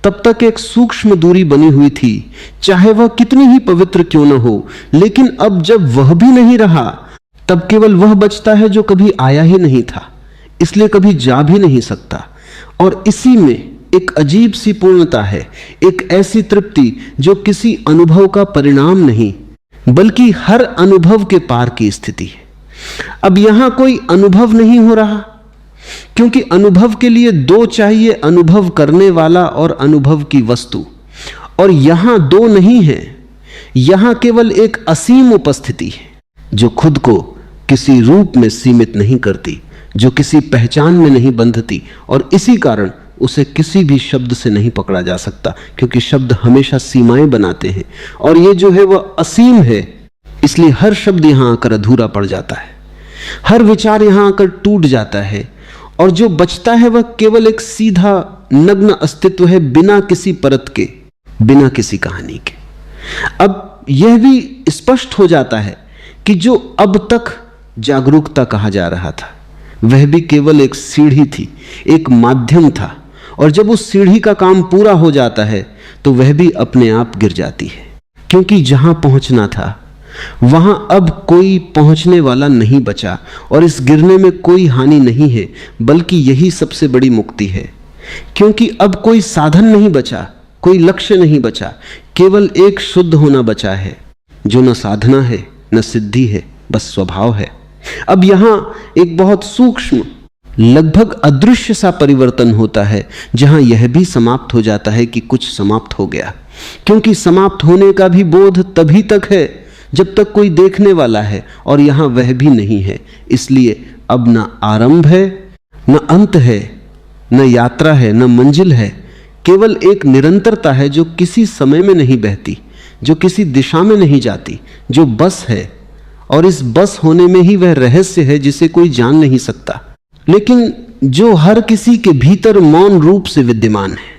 तब तक एक सूक्ष्म दूरी बनी हुई थी, चाहे वह कितनी ही पवित्र क्यों न हो। लेकिन अब जब वह भी नहीं रहा, तब केवल वह बचता है जो कभी आया ही नहीं था, इसलिए कभी जा भी नहीं सकता। और इसी में एक अजीब सी पूर्णता है, एक ऐसी तृप्ति जो किसी अनुभव का परिणाम नहीं बल्कि हर अनुभव के पार की स्थिति है। अब यहां कोई अनुभव नहीं हो रहा, क्योंकि अनुभव के लिए दो चाहिए, अनुभव करने वाला और अनुभव की वस्तु, और यहां दो नहीं है, यहां केवल एक असीम उपस्थिति है जो खुद को किसी रूप में सीमित नहीं करती, जो किसी पहचान में नहीं बंधती, और इसी कारण उसे किसी भी शब्द से नहीं पकड़ा जा सकता, क्योंकि शब्द हमेशा सीमाएं बनाते हैं, और ये जो है वह असीम है। इसलिए हर शब्द यहां आकर अधूरा पड़ जाता है, हर विचार यहां आकर टूट जाता है, और जो बचता है वह केवल एक सीधा नग्न अस्तित्व है, बिना किसी परत के, बिना किसी कहानी के। अब यह भी स्पष्ट हो जाता है कि जो अब तक जागरूकता कहा जा रहा था वह भी केवल एक सीढ़ी थी, एक माध्यम था, और जब उस सीढ़ी का काम पूरा हो जाता है तो वह भी अपने आप गिर जाती है, क्योंकि जहां पहुंचना था वहां अब कोई पहुंचने वाला नहीं बचा, और इस गिरने में कोई हानि नहीं है, बल्कि यही सबसे बड़ी मुक्ति है, क्योंकि अब कोई साधन नहीं बचा, कोई लक्ष्य नहीं बचा, केवल एक शुद्ध होना बचा है, जो न साधना है न सिद्धि है, बस स्वभाव है। अब यहां एक बहुत सूक्ष्म, लगभग अदृश्य सा परिवर्तन होता है, जहां यह भी समाप्त हो जाता है कि कुछ समाप्त हो गया, क्योंकि समाप्त होने का भी बोध तभी तक है जब तक कोई देखने वाला है, और यहां वह भी नहीं है। इसलिए अब न आरंभ है, न अंत है, न यात्रा है, न मंजिल है, केवल एक निरंतरता है जो किसी समय में नहीं बहती, जो किसी दिशा में नहीं जाती, जो बस है, और इस बस होने में ही वह रहस्य है जिसे कोई जान नहीं सकता, लेकिन जो हर किसी के भीतर मौन रूप से विद्यमान है।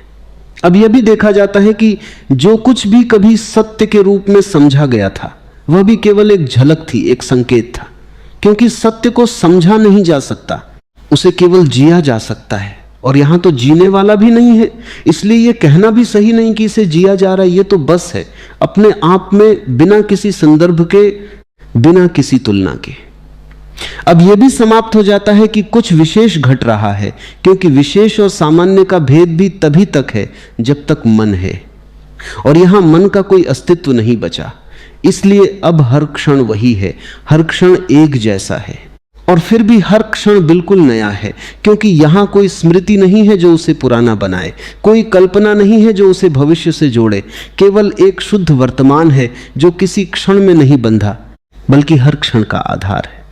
अब यह भी देखा जाता है कि जो कुछ भी कभी सत्य के रूप में समझा गया था वह भी केवल एक झलक थी, एक संकेत था, क्योंकि सत्य को समझा नहीं जा सकता, उसे केवल जिया जा सकता है, और यहां तो जीने वाला भी नहीं है, इसलिए यह कहना भी सही नहीं कि इसे जिया जा रहा है, यह तो बस है अपने आप में, बिना किसी संदर्भ के, बिना किसी तुलना के। अब यह भी समाप्त हो जाता है कि कुछ विशेष घट रहा है, क्योंकि विशेष और सामान्य का भेद भी तभी तक है जब तक मन है, और यहां मन का कोई अस्तित्व नहीं बचा। इसलिए अब हर क्षण वही है, हर क्षण एक जैसा है, और फिर भी हर क्षण बिल्कुल नया है, क्योंकि यहां कोई स्मृति नहीं है जो उसे पुराना बनाए, कोई कल्पना नहीं है जो उसे भविष्य से जोड़े, केवल एक शुद्ध वर्तमान है जो किसी क्षण में नहीं बंधा बल्कि हर क्षण का आधार है।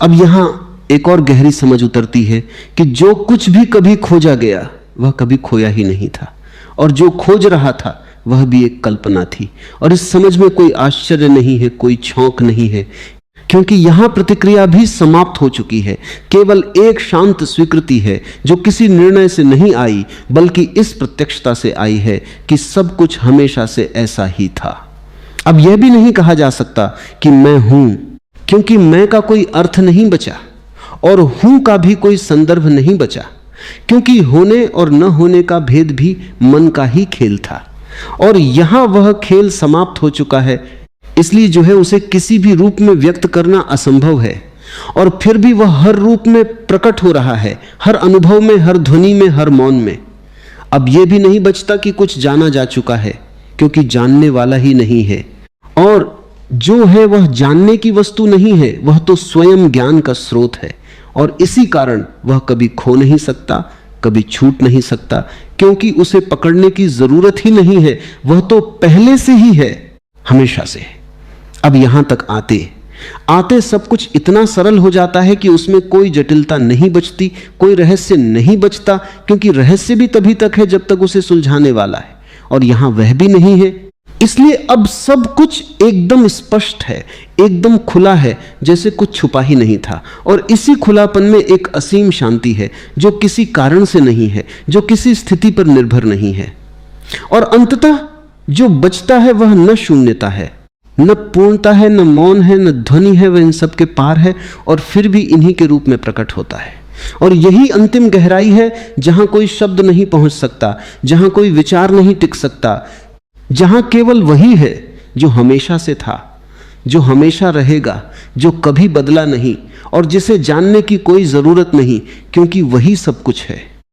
अब यहां एक और गहरी समझ उतरती है कि जो कुछ भी कभी खोजा गया वह कभी खोया ही नहीं था, और जो खोज रहा था वह भी एक कल्पना थी, और इस समझ में कोई आश्चर्य नहीं है, कोई छौंक नहीं है, क्योंकि यहां प्रतिक्रिया भी समाप्त हो चुकी है। केवल एक शांत स्वीकृति है जो किसी निर्णय से नहीं आई, बल्कि इस प्रत्यक्षता से आई है कि सब कुछ हमेशा से ऐसा ही था। अब यह भी नहीं कहा जा सकता कि मैं हूं, क्योंकि मैं का कोई अर्थ नहीं बचा, और हूं का भी कोई संदर्भ नहीं बचा, क्योंकि होने और न होने का भेद भी मन का ही खेल था, और यहां वह खेल समाप्त हो चुका है। इसलिए जो है उसे किसी भी रूप में व्यक्त करना असंभव है, और फिर भी वह हर रूप में प्रकट हो रहा है, हर अनुभव में, हर ध्वनि में, हर मौन में। अब यह भी नहीं बचता कि कुछ जाना जा चुका है, क्योंकि जानने वाला ही नहीं है, और जो है वह जानने की वस्तु नहीं है, वह तो स्वयं ज्ञान का स्रोत है, और इसी कारण वह कभी खो नहीं सकता, कभी छूट नहीं सकता, क्योंकि उसे पकड़ने की जरूरत ही नहीं है, वह तो पहले से ही है, हमेशा से। अब यहां तक आते आते सब कुछ इतना सरल हो जाता है कि उसमें कोई जटिलता नहीं बचती, कोई रहस्य नहीं बचता, क्योंकि रहस्य भी तभी तक है जब तक उसे सुलझाने वाला है, और यहां वह भी नहीं है। इसलिए अब सब कुछ एकदम स्पष्ट है, एकदम खुला है, जैसे कुछ छुपा ही नहीं था, और इसी खुलापन में एक असीम शांति है जो किसी कारण से नहीं है, जो किसी स्थिति पर निर्भर नहीं है, और अंततः जो बचता है वह न शून्यता है, न पूर्णता है, न मौन है, न ध्वनि है, वह इन सब के पार है, और फिर भी इन्हीं के रूप में प्रकट होता है। और यही अंतिम गहराई है जहां कोई शब्द नहीं पहुंच सकता, जहां कोई विचार नहीं टिक सकता, जहां केवल वही है जो हमेशा से था, जो हमेशा रहेगा, जो कभी बदला नहीं, और जिसे जानने की कोई जरूरत नहीं, क्योंकि वही सब कुछ है।